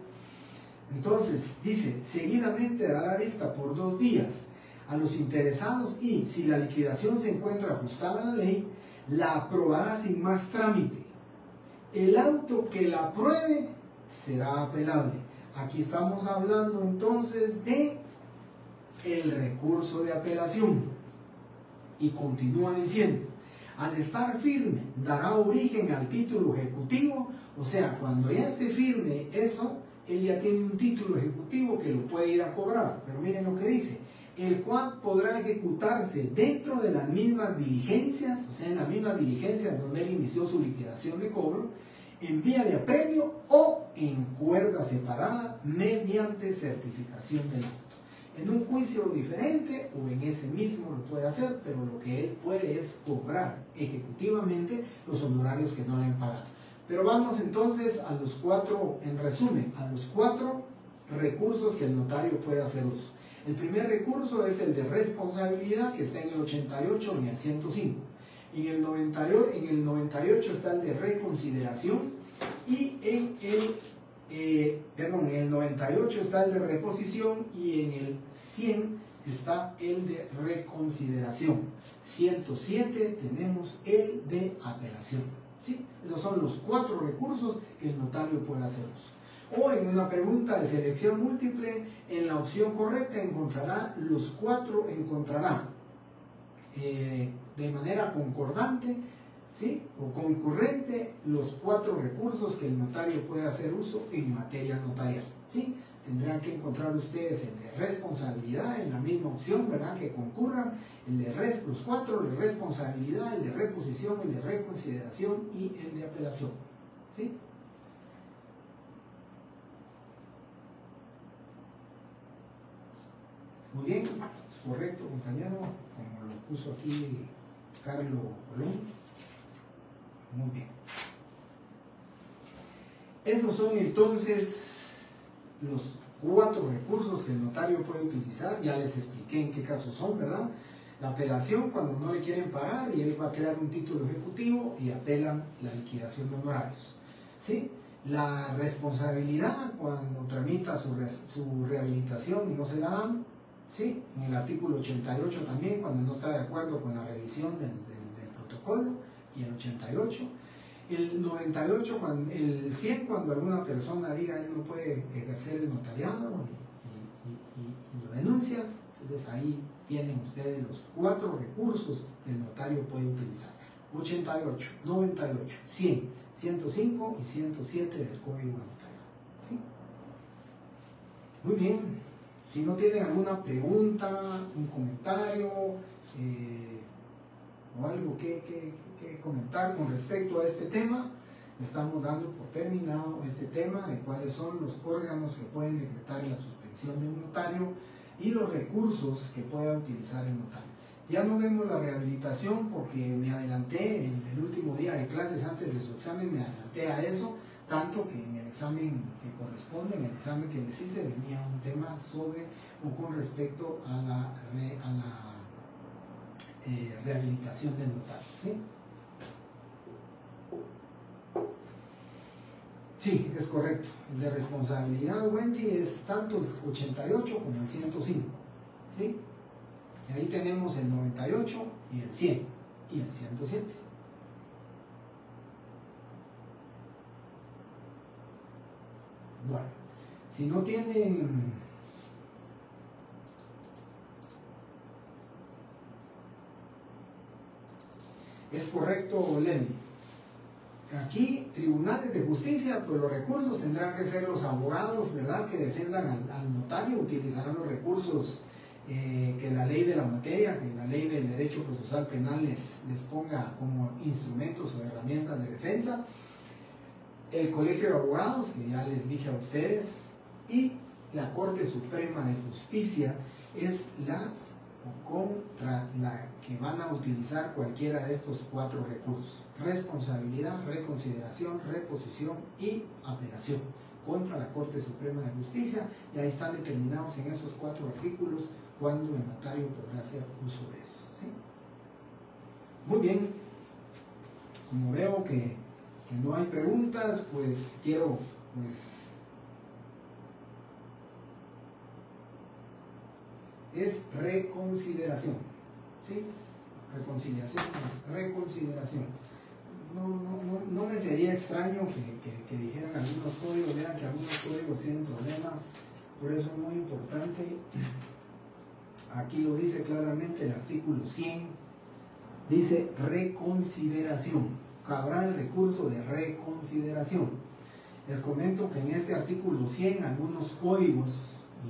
Entonces, dice, seguidamente dará vista por 2 días a los interesados y, si la liquidación se encuentra ajustada a la ley, la aprobará sin más trámite. El auto que la apruebe será apelable. Aquí estamos hablando entonces de el recurso de apelación. Y continúa diciendo, al estar firme, dará origen al título ejecutivo, o sea, cuando ya esté firme eso, él ya tiene un título ejecutivo que lo puede ir a cobrar. Pero miren lo que dice, el cual podrá ejecutarse dentro de las mismas diligencias, o sea, en las mismas diligencias donde él inició su liquidación de cobro, en vía de apremio o en cuerda separada mediante certificación del auto. En un juicio diferente o en ese mismo lo puede hacer, pero lo que él puede es cobrar ejecutivamente los honorarios que no le han pagado. Pero vamos entonces a los 4, en resumen, a los 4 recursos que el notario puede hacer uso. El primer recurso es el de responsabilidad, que está en el 88 y en el 105. En el 98 está el de reconsideración y en el 98 está el de reposición y en el 100 está el de reconsideración. 107 tenemos el de apelación, ¿sí? Esos son los 4 recursos que el notario puede hacer uso. o en una pregunta de selección múltiple, en la opción correcta encontrará los 4, encontrará de manera concordante, ¿sí?, o concurrente los 4 recursos que el notario puede hacer uso en materia notarial, ¿sí? Tendrán que encontrar ustedes el de responsabilidad en la misma opción, ¿verdad?, que concurran, el de los 4, el de responsabilidad, el de reposición, el de reconsideración y el de apelación, ¿sí? Muy bien, es correcto, compañero, como lo puso aquí Carlos Colón. Muy bien. Esos son entonces los 4 recursos que el notario puede utilizar. Ya les expliqué en qué casos son, ¿verdad? La apelación, cuando no le quieren pagar y él va a crear un título ejecutivo y apelan la liquidación de honorarios, ¿sí? La responsabilidad, cuando tramita su rehabilitación y no se la dan, ¿sí? En el artículo 88 también, cuando no está de acuerdo con la revisión del protocolo, y el 88. El 98, el 100, cuando alguna persona diga él no puede ejercer el notariado y lo denuncia. Entonces ahí tienen ustedes los 4 recursos que el notario puede utilizar: 88, 98, 100, 105 y 107 del Código Notario, ¿sí? Muy bien. Si no tienen alguna pregunta, un comentario o algo que comentar con respecto a este tema, estamos dando por terminado este tema de cuáles son los órganos que pueden decretar la suspensión de un notario y los recursos que pueda utilizar el notario. Ya no vemos la rehabilitación porque me adelanté en el último día de clases antes de su examen, me adelanté a eso, tanto que en el examen que corresponde, en el examen que les hice, venía un tema sobre o con respecto a la rehabilitación del notario, ¿sí? Sí, es correcto. El de responsabilidad, Wendy, es tanto el 88 como el 105, ¿sí? Y ahí tenemos el 98 y el 100 y el 107. Bueno, si no tienen... Es correcto, Lenny. Aquí, tribunales de justicia, pues los recursos tendrán que ser los abogados, ¿verdad?, que defiendan al notario, utilizarán los recursos que la ley de la materia, que la ley del derecho procesal penal les ponga como instrumentos o herramientas de defensa. El Colegio de Abogados, que ya les dije a ustedes, y la Corte Suprema de Justicia es la contra la que van a utilizar cualquiera de estos 4 recursos: responsabilidad, reconsideración, reposición y apelación, contra la Corte Suprema de Justicia. Y ahí están determinados en esos 4 artículos cuándo el notario podrá hacer uso de esos, ¿sí? Muy bien, como veo que no hay preguntas, pues quiero es reconsideración, ¿sí? Reconciliación es reconsideración. No me sería extraño que dijeran algunos códigos, vean que algunos códigos tienen problema, por eso es muy importante. Aquí lo dice claramente el artículo 100, dice reconsideración, cabrá el recurso de reconsideración. Les comento que en este artículo 100 algunos códigos, y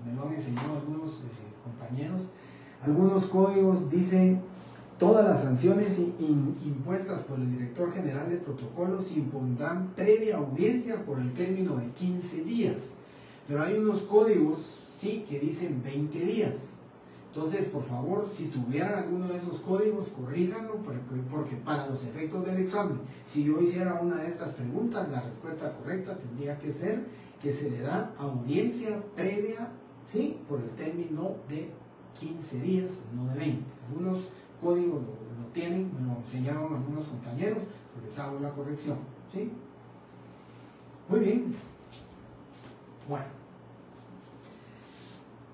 me lo han enseñado algunos compañeros, algunos códigos dicen: todas las sanciones impuestas por el director general de protocolos se impondrán previa audiencia por el término de 15 días. Pero hay unos códigos, sí, que dicen 20 días. Entonces, por favor, si tuvieran alguno de esos códigos, corríjanlo, porque para los efectos del examen, si yo hiciera una de estas preguntas, la respuesta correcta tendría que ser que se le da audiencia previa, sí, por el término de 15 días, no de 20. Algunos códigos lo tienen, me lo enseñaron algunos compañeros, pues les hago la corrección, ¿sí? Muy bien. Bueno,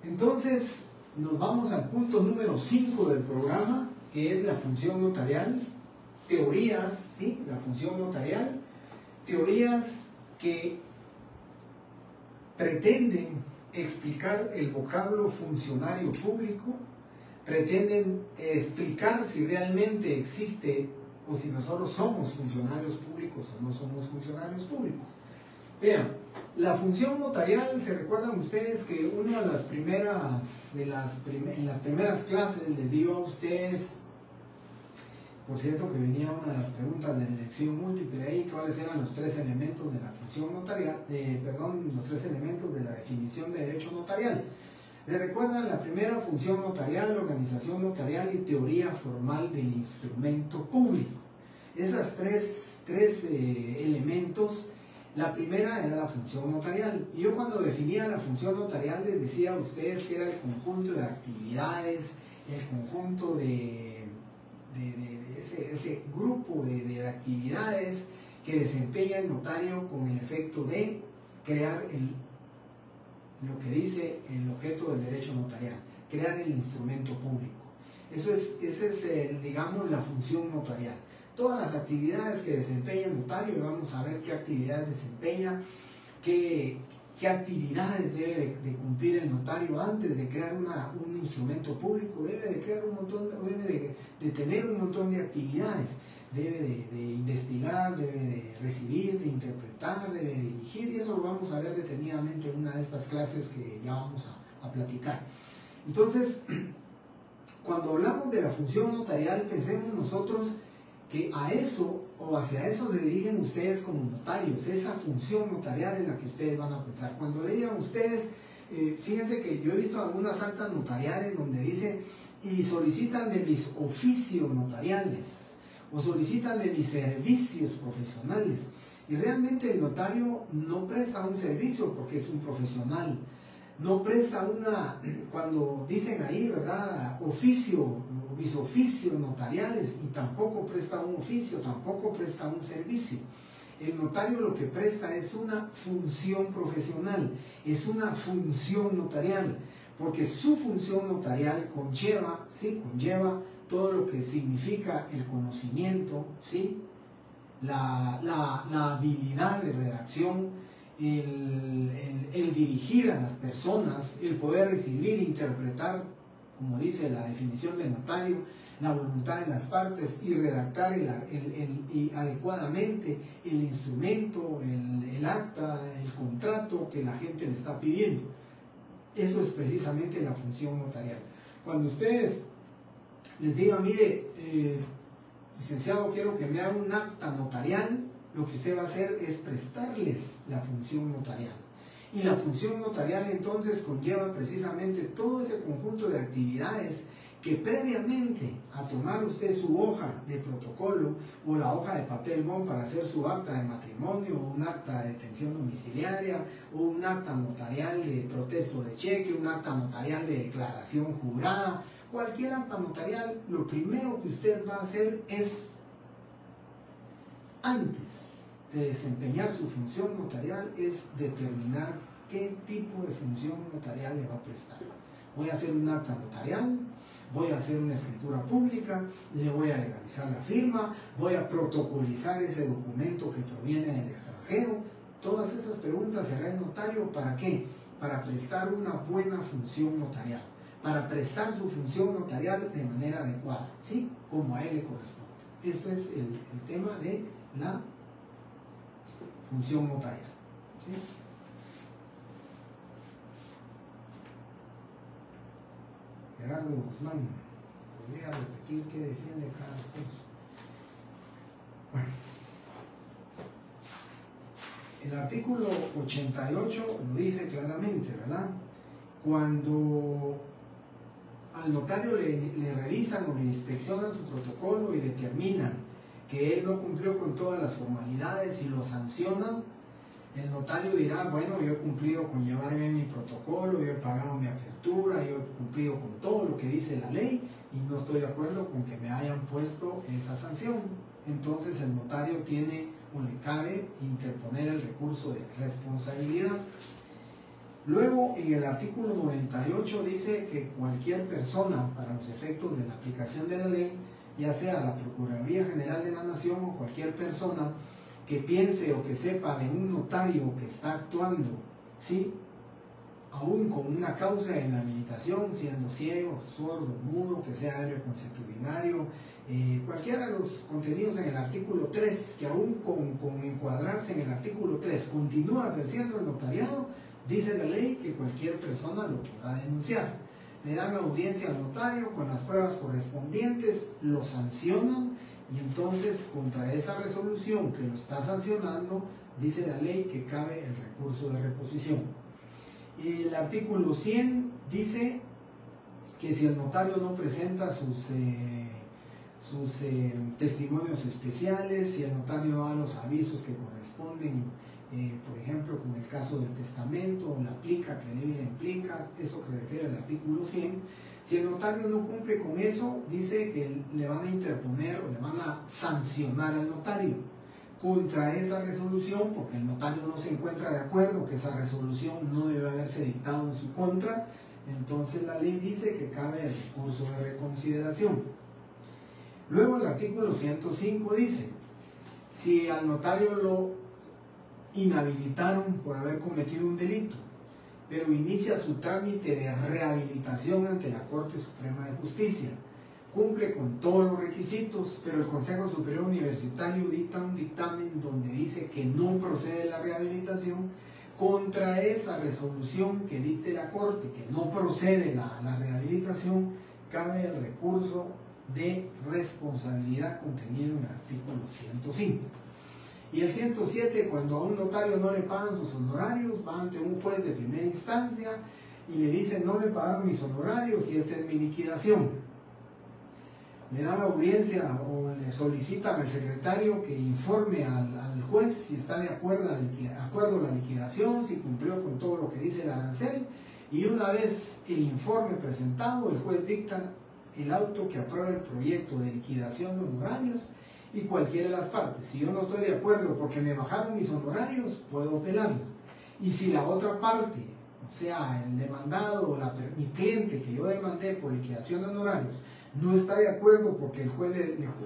entonces nos vamos al punto número 5 del programa, que es la función notarial. Teorías, ¿sí? La función notarial. Teorías que pretenden explicar el vocablo funcionario público, pretenden explicar si realmente existe o si nosotros somos funcionarios públicos o no somos funcionarios públicos. Vean, la función notarial, ¿se recuerdan ustedes que una de las primeras, en las primeras clases les digo a ustedes, por cierto que venía una de las preguntas de elección múltiple ahí, cuáles eran los tres elementos de la función notarial, los tres elementos de la definición de derecho notarial? ¿Se recuerdan la primera función notarial, organización notarial y teoría formal del instrumento público? Esas tres elementos. La primera era la función notarial. Y yo cuando definía la función notarial les decía a ustedes que era el conjunto de actividades, el conjunto de ese grupo de actividades que desempeña el notario con el efecto de crear lo que dice el objeto del derecho notarial, crear el instrumento público. Esa es digamos, la función notarial. Todas las actividades que desempeña el notario, y vamos a ver qué actividades desempeña, qué actividades debe de cumplir el notario antes de crear un instrumento público. Debe de crear debe de tener un montón de actividades. Debe de investigar, debe de recibir, de interpretar, debe de dirigir, y eso lo vamos a ver detenidamente en una de estas clases que ya vamos a platicar. Entonces, cuando hablamos de la función notarial, pensemos nosotros que a eso o hacia eso se dirigen ustedes como notarios, esa función notarial en la que ustedes van a pensar. Cuando le digan ustedes, fíjense que yo he visto algunas actas notariales donde dice, y solicitan de mis oficios notariales, o solicitan de mis servicios profesionales, y realmente el notario no presta un servicio porque es un profesional, no presta cuando dicen ahí, ¿verdad?, mis oficios notariales, y tampoco presta un oficio, tampoco presta un servicio. El notario lo que presta es una función profesional, es una función notarial, porque su función notarial conlleva todo lo que significa el conocimiento, ¿sí?, la habilidad de redacción, el dirigir a las personas, el poder recibir e interpretar, como dice la definición de notario, la voluntad de las partes, y redactar adecuadamente el instrumento, el acta, el contrato que la gente le está pidiendo. Eso es precisamente la función notarial. Cuando ustedes les digan, mire, licenciado, quiero que me haga un acta notarial, lo que usted va a hacer es prestarles la función notarial. Y la función notarial entonces conlleva precisamente todo ese conjunto de actividades que previamente a tomar usted su hoja de protocolo o la hoja de papel bond para hacer su acta de matrimonio, o un acta de detención domiciliaria, o un acta notarial de protesto de cheque, un acta notarial de declaración jurada, cualquier acta notarial, lo primero que usted va a hacer es, antes de desempeñar su función notarial, es determinar qué tipo de función notarial le va a prestar. Voy a hacer un acta notarial, voy a hacer una escritura pública, le voy a legalizar la firma, voy a protocolizar ese documento que proviene del extranjero. Todas esas preguntas se hará el notario. ¿Para qué? Para prestar una buena función notarial, para prestar su función notarial de manera adecuada, ¿sí?, como a él le corresponde. Eso es el tema de la función notarial, ¿sí? Gerardo Guzmán, podría repetir qué defiende cada curso. Bueno, el artículo 88 lo dice claramente, ¿verdad? Cuando al notario le revisan o le inspeccionan su protocolo y determinan que él no cumplió con todas las formalidades y lo sancionan, el notario dirá, bueno, yo he cumplido con llevarme mi protocolo, yo he pagado mi apertura, yo he cumplido con todo lo que dice la ley y no estoy de acuerdo con que me hayan puesto esa sanción. Entonces el notario tiene o le cabe interponer el recurso de responsabilidad. Luego, en el artículo 98 dice que cualquier persona, para los efectos de la aplicación de la ley, ya sea la Procuraduría General de la Nación o cualquier persona, que piense o que sepa de un notario que está actuando, ¿sí?, aún con una causa de inhabilitación, siendo ciego, sordo, mudo, que sea ebrio consuetudinario, cualquiera de los contenidos en el artículo 3, que aún con encuadrarse en el artículo 3 continúa ejerciendo el notariado, dice la ley que cualquier persona lo podrá denunciar. Le dan audiencia al notario con las pruebas correspondientes, lo sancionan y entonces contra esa resolución que lo está sancionando, dice la ley que cabe el recurso de reposición. El artículo 100 dice que si el notario no presenta sus testimonios especiales, si el notario no da los avisos que corresponden, por ejemplo, con el caso del testamento, la plica que debe ir en plica, eso que refiere al artículo 100, si el notario no cumple con eso, dice que le van a interponer o le van a sancionar al notario contra esa resolución, porque el notario no se encuentra de acuerdo que esa resolución no debe haberse dictado en su contra. Entonces la ley dice que cabe el recurso de reconsideración. Luego el artículo 105 dice, si al notario lo inhabilitaron por haber cometido un delito, pero inicia su trámite de rehabilitación ante la Corte Suprema de Justicia, cumple con todos los requisitos, pero el Consejo Superior Universitario dicta un dictamen donde dice que no procede la rehabilitación, contra esa resolución que dicte la Corte, que no procede la rehabilitación, cabe el recurso de responsabilidad contenido en el artículo 105. Y el 107, cuando a un notario no le pagan sus honorarios, va ante un juez de primera instancia y le dice, no me pagaron mis honorarios y esta es mi liquidación. Le dan audiencia o le solicitan al secretario que informe al juez si está de acuerdo a la liquidación, si cumplió con todo lo que dice el arancel, y una vez el informe presentado, el juez dicta el auto que aprueba el proyecto de liquidación de honorarios y cualquiera de las partes. Si yo no estoy de acuerdo porque me bajaron mis honorarios, puedo apelarlo. Y si la otra parte, o sea, el demandado o mi cliente que yo demandé por liquidación de honorarios, no está de acuerdo porque el juez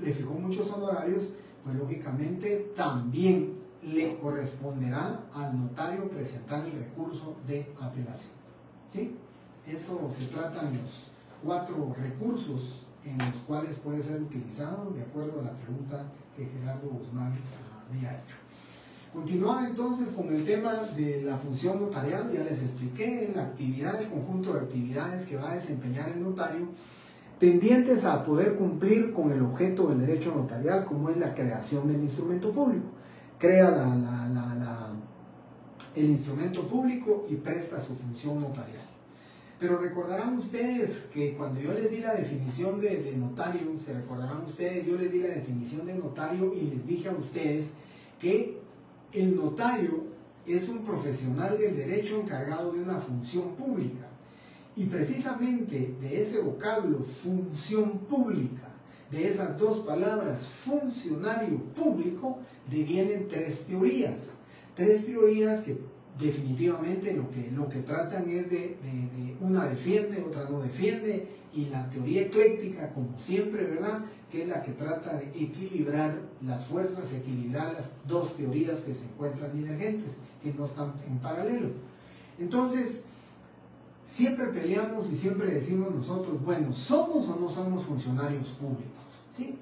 le fijó muchos honorarios, pues lógicamente también le corresponderá al notario presentar el recurso de apelación. ¿Sí? Eso se tratan los 4 recursos en los cuales puede ser utilizado de acuerdo a la pregunta que Gerardo Guzmán había hecho. Continuaba entonces con el tema de la función notarial. Ya les expliqué la actividad, el conjunto de actividades que va a desempeñar el notario, pendientes a poder cumplir con el objeto del derecho notarial, como es la creación del instrumento público. Crea el instrumento público y presta su función notarial. Pero recordarán ustedes que cuando yo les di la definición de notario, se recordarán ustedes, yo les di la definición de notario y les dije a ustedes que el notario es un profesional del derecho encargado de una función pública. Y precisamente de ese vocablo, función pública, de esas 2 palabras, funcionario público, devienen 3 teorías. 3 teorías que definitivamente lo que tratan es de una defiende, otra no defiende, y la teoría ecléctica, como siempre, ¿verdad?, que es la que trata de equilibrar las fuerzas, equilibrar las 2 teorías que se encuentran divergentes, que no están en paralelo. Entonces, siempre peleamos y siempre decimos nosotros, bueno, ¿somos o no somos funcionarios públicos? ¿Sí?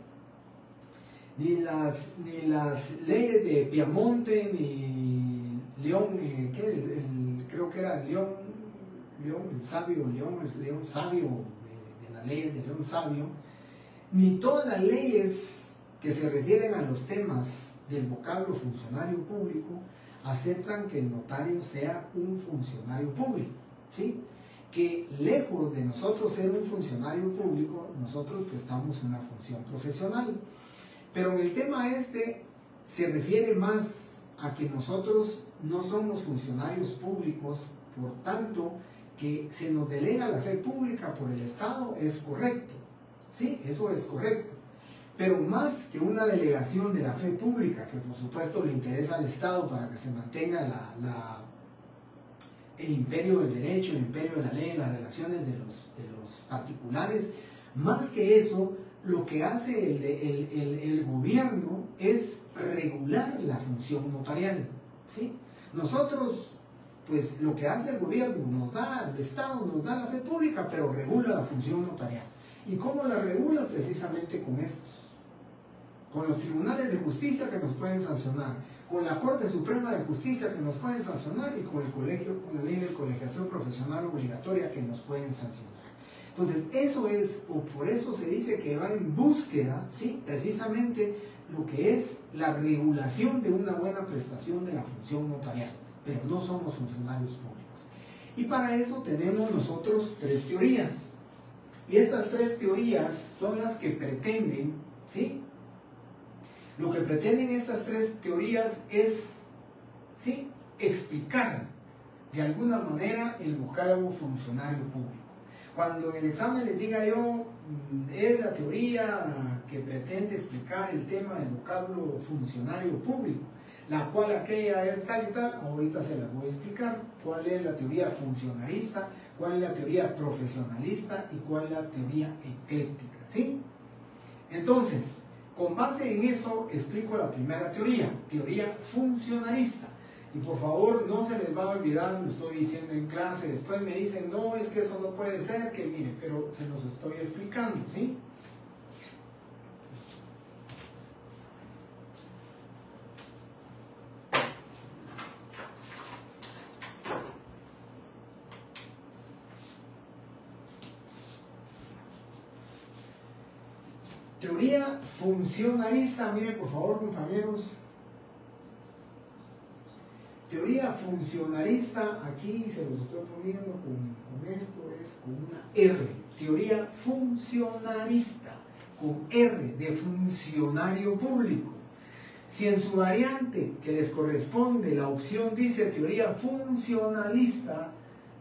Ni las leyes de Piamonte, ni León, creo que era León Sabio de las leyes de León Sabio, ni todas las leyes que se refieren a los temas del vocablo funcionario público aceptan que el notario sea un funcionario público, ¿sí? Que lejos de nosotros ser un funcionario público, nosotros prestamos una función profesional. Pero en el tema se refiere más a que nosotros no somos funcionarios públicos, por tanto, que se nos delega la fe pública por el Estado es correcto. Sí, eso es correcto. Pero más que una delegación de la fe pública, que por supuesto le interesa al Estado para que se mantenga el imperio del derecho, el imperio de la ley, las relaciones de los particulares, más que eso, lo que hace el gobierno es regular la función notarial, ¿sí? Nosotros, pues lo que hace el gobierno nos da, el Estado nos da la fe pública, pero regula la función notarial. ¿Y cómo la regula? Precisamente con estos, con los tribunales de justicia que nos pueden sancionar, con la Corte Suprema de Justicia que nos pueden sancionar y con el colegio, con la ley de colegiación profesional obligatoria que nos pueden sancionar. Entonces, eso es, o por eso se dice que va en búsqueda, ¿sí? Precisamente lo que es la regulación de una buena prestación de la función notarial, pero no somos funcionarios públicos. Y para eso tenemos nosotros 3 teorías. Y estas 3 teorías son las que pretenden, ¿sí? Lo que pretenden estas 3 teorías es, ¿sí?, explicar de alguna manera el vocablo funcionario público. Cuando en el examen les diga yo, es la teoría que pretende explicar el tema del vocablo funcionario público, la cual aquella es tal y tal, ahorita se las voy a explicar cuál es la teoría funcionarista, cuál es la teoría profesionalista y cuál es la teoría ecléctica, ¿sí? Entonces, con base en eso explico la primera teoría, teoría funcionalista. Y por favor, no se les va a olvidar, lo estoy diciendo en clase, después me dicen, no, es que eso no puede ser, que mire, pero se los estoy explicando, ¿sí? Teoría funcionalista, miren por favor, compañeros. Teoría funcionalista, aquí se los estoy poniendo con esto, es con una R. Teoría funcionalista, con R de funcionario público. Si en su variante que les corresponde la opción dice teoría funcionalista,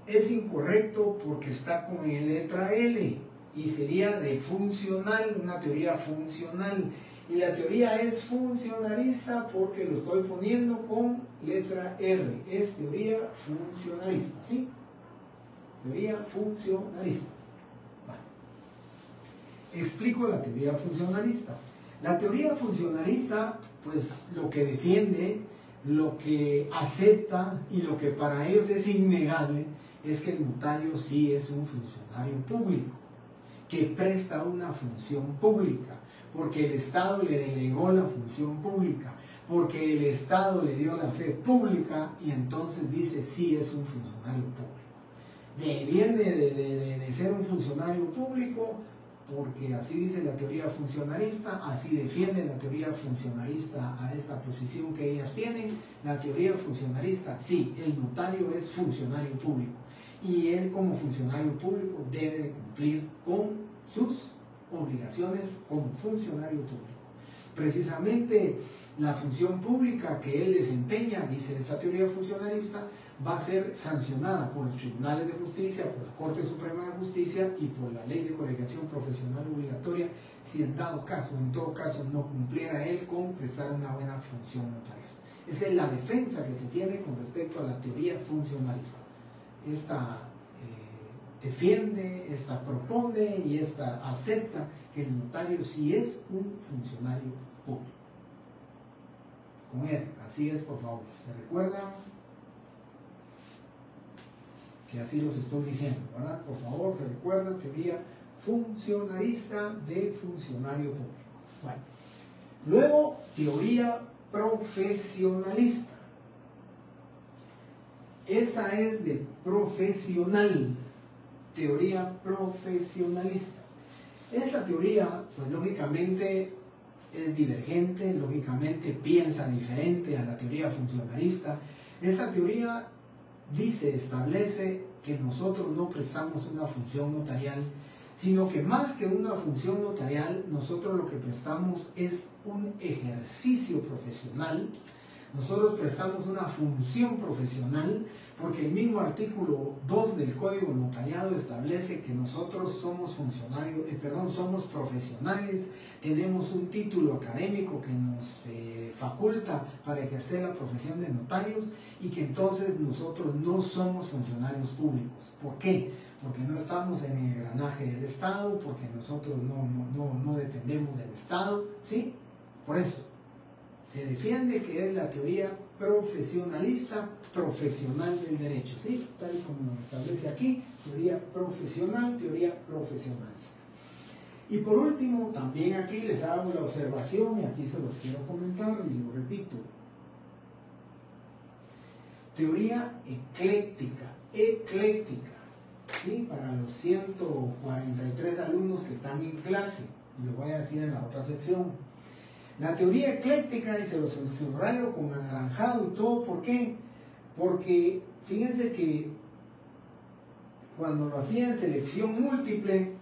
es incorrecto porque está con letra L y sería de funcional, una teoría funcional. Y la teoría es funcionalista porque lo estoy poniendo con letra R. Es teoría funcionalista, ¿sí? Teoría funcionalista. Vale. Explico la teoría funcionalista. La teoría funcionalista, pues lo que defiende, lo que acepta y lo que para ellos es innegable es que el notario sí es un funcionario público, que presta una función pública, porque el Estado le delegó la función pública, porque el Estado le dio la fe pública y entonces dice sí es un funcionario público. Viene de ser un funcionario público porque así dice la teoría funcionalista, así defiende la teoría funcionalista a esta posición que ellas tienen. La teoría funcionalista, sí, el notario es funcionario público y él como funcionario público debe de cumplir con sus obligaciones como funcionario público. Precisamente la función pública que él desempeña, dice esta teoría funcionalista, va a ser sancionada por los tribunales de justicia, por la Corte Suprema de Justicia y por la Ley de Colegiación Profesional Obligatoria si en todo caso no cumpliera él con prestar una buena función notarial. Esa es la defensa que se tiene con respecto a la teoría funcionalista. Esta defiende, esta propone y esta acepta que el notario sí es un funcionario público. Con él, así es, por favor. ¿Se recuerdan? Que así los estoy diciendo, ¿verdad? Por favor, se recuerdan, teoría funcionalista de funcionario público. Bueno, luego, teoría profesionalista. Esta es de profesional, teoría profesionalista. Esta teoría, pues lógicamente es divergente, lógicamente piensa diferente a la teoría funcionalista. Esta teoría establece que nosotros no prestamos una función notarial, sino que más que una función notarial, nosotros lo que prestamos es un ejercicio profesional. Nosotros prestamos una función profesional porque el mismo artículo 2 del Código Notariado establece que nosotros somos somos profesionales, tenemos un título académico que nos faculta para ejercer la profesión de notarios y que entonces nosotros no somos funcionarios públicos. ¿Por qué? Porque no estamos en el engranaje del Estado, porque nosotros no dependemos del Estado, ¿sí? Por eso. Se defiende que es la teoría profesionalista, profesional del derecho, ¿sí? Tal como lo establece aquí, teoría profesional, teoría profesionalista. Y por último, también aquí les hago la observación, y aquí se los quiero comentar, y lo repito. Teoría ecléctica, ¿sí? Para los 143 alumnos que están en clase, y lo voy a decir en la otra sección. La teoría ecléctica, y se los subrayo con anaranjado y todo, ¿por qué? Porque fíjense que cuando lo hacía en selección múltiple,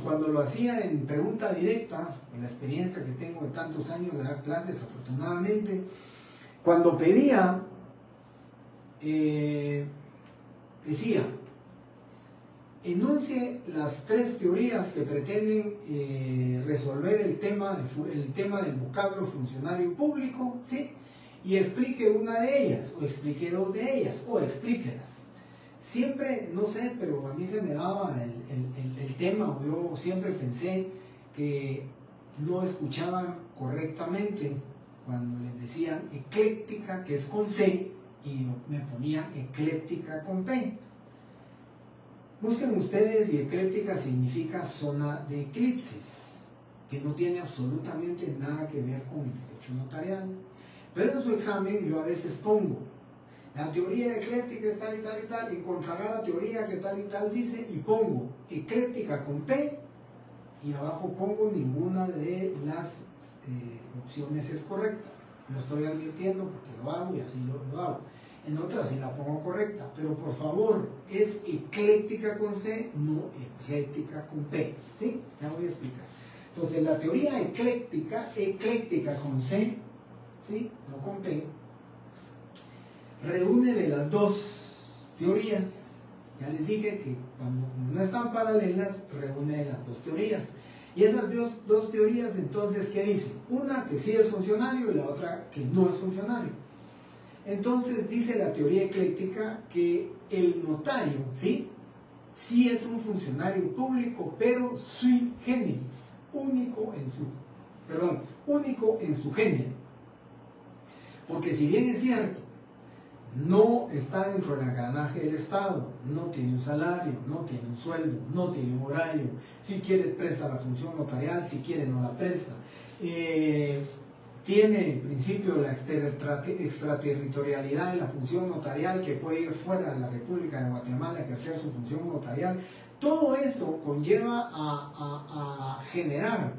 cuando lo hacía en pregunta directa, con la experiencia que tengo de tantos años de dar clases, afortunadamente, cuando pedía, decía, enuncie las 3 teorías que pretenden resolver el tema del vocablo funcionario público, ¿sí? Y explique una de ellas, o explique 2 de ellas, o explíquelas. Siempre, no sé, pero a mí se me daba el tema, o yo siempre pensé que no escuchaban correctamente cuando les decían ecléctica, que es con C, y me ponían ecléctica con P. Busquen ustedes, y ecléctica significa zona de eclipses, que no tiene absolutamente nada que ver con el derecho notarial. Pero en su examen yo a veces pongo, la teoría ecléctica es tal y tal y tal, encontrará la teoría que tal y tal dice, y pongo ecléctica con P, y abajo pongo ninguna de las opciones es correcta. Lo estoy advirtiendo porque lo hago y así lo hago. En otras sí la pongo correcta, pero por favor, es ecléctica con C, no ecléctica con P. ¿Sí? Ya voy a explicar. Entonces, la teoría ecléctica con C, ¿sí? No con P, reúne de las 2 teorías. Ya les dije que cuando no están paralelas, reúne de las 2 teorías. Y esas 2 teorías, entonces, ¿qué dicen? Una que sí es funcionario y la otra que no es funcionario. Entonces, dice la teoría ecléctica que el notario, ¿sí? Sí es un funcionario público, pero sui generis, único en su género. Porque si bien es cierto, no está dentro del engranaje del Estado, no tiene un salario, no tiene un sueldo, no tiene un horario, si quiere presta la función notarial, si quiere no la presta, tiene en principio la extraterritorialidad de la función notarial, que puede ir fuera de la República de Guatemala a ejercer su función notarial. Todo eso conlleva a generar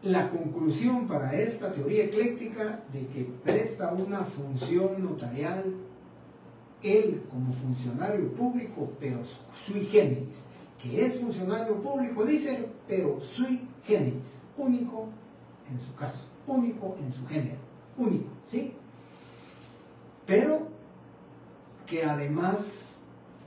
la conclusión para esta teoría ecléctica de que presta una función notarial él como funcionario público, pero sui generis, que es funcionario público, dice, pero sui generis, único en su caso, único en su género, único, ¿sí? Pero que además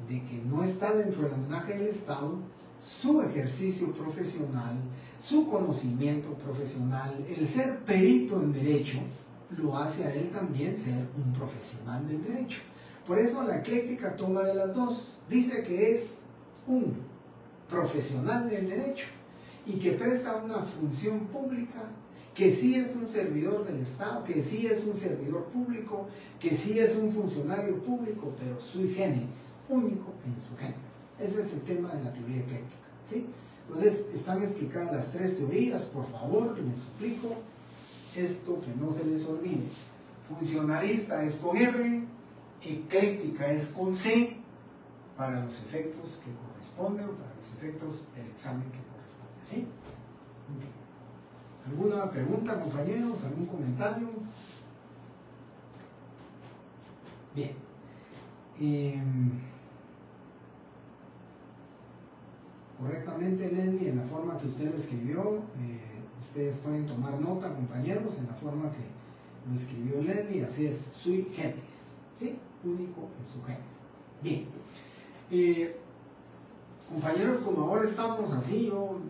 de que no está dentro del engranaje del Estado, su ejercicio profesional, su conocimiento profesional, el ser perito en derecho, lo hace a él también ser un profesional del derecho. Por eso la ecléctica toma de las 2. Dice que es un profesional del derecho y que presta una función pública, que sí es un servidor del Estado, que sí es un servidor público, que sí es un funcionario público, pero sui generis, único en su género. Ese es el tema de la teoría ecléctica, ¿sí? Entonces, están explicadas las 3 teorías, por favor, les suplico esto que no se les olvide. Funcionarista es con R, ecléctica es con C, para los efectos que corresponden, para los efectos del examen que corresponde, ¿sí? Okay. ¿Alguna pregunta, compañeros? ¿Algún comentario? Bien. Correctamente, Leslie, en la forma que usted lo escribió, ustedes pueden tomar nota, compañeros, en la forma que lo escribió Leslie, así es, sui generis, ¿sí? Único en su género. Bien. Compañeros, como ahora estamos así, yo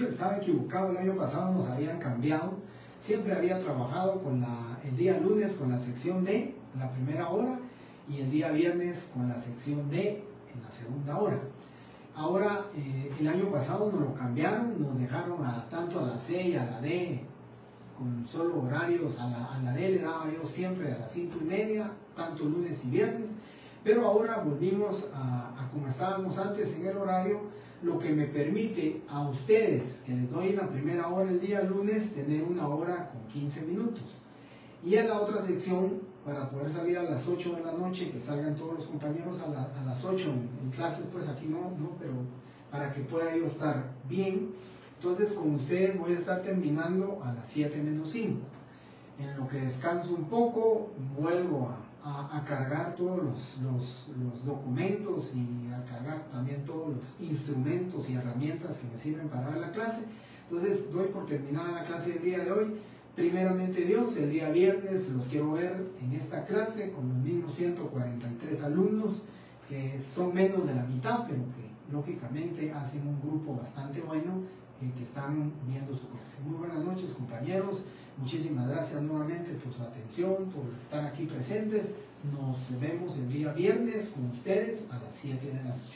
estaba equivocado, el año pasado nos habían cambiado, siempre había trabajado el día lunes con la sección D, en la primera hora, y el día viernes con la sección D, en la segunda hora. Ahora, el año pasado nos lo cambiaron, nos dejaron tanto a la C y a la D con solo horarios a la D le daba yo siempre a las 5:30, tanto lunes y viernes, pero ahora volvimos a como estábamos antes en el horario, lo que me permite a ustedes, que les doy la primera hora el día lunes, tener una hora con 15 minutos. Y a la otra sección, para poder salir a las 8 de la noche, que salgan todos los compañeros a las 8 en clases, pues aquí no, pero para que pueda yo estar bien. Entonces con ustedes voy a estar terminando a las 7 menos 5. En lo que descanso un poco, vuelvo a cargar todos los documentos y a cargar también todos los instrumentos y herramientas que me sirven para dar la clase. Entonces doy por terminada la clase del día de hoy. Primeramente Dios, el día viernes los quiero ver en esta clase con los mismos 143 alumnos, que son menos de la mitad, pero que lógicamente hacen un grupo bastante bueno, que están viendo su clase. Muy buenas noches, compañeros. Muchísimas gracias nuevamente por su atención, por estar aquí presentes. Nos vemos el día viernes con ustedes a las 7 de la noche.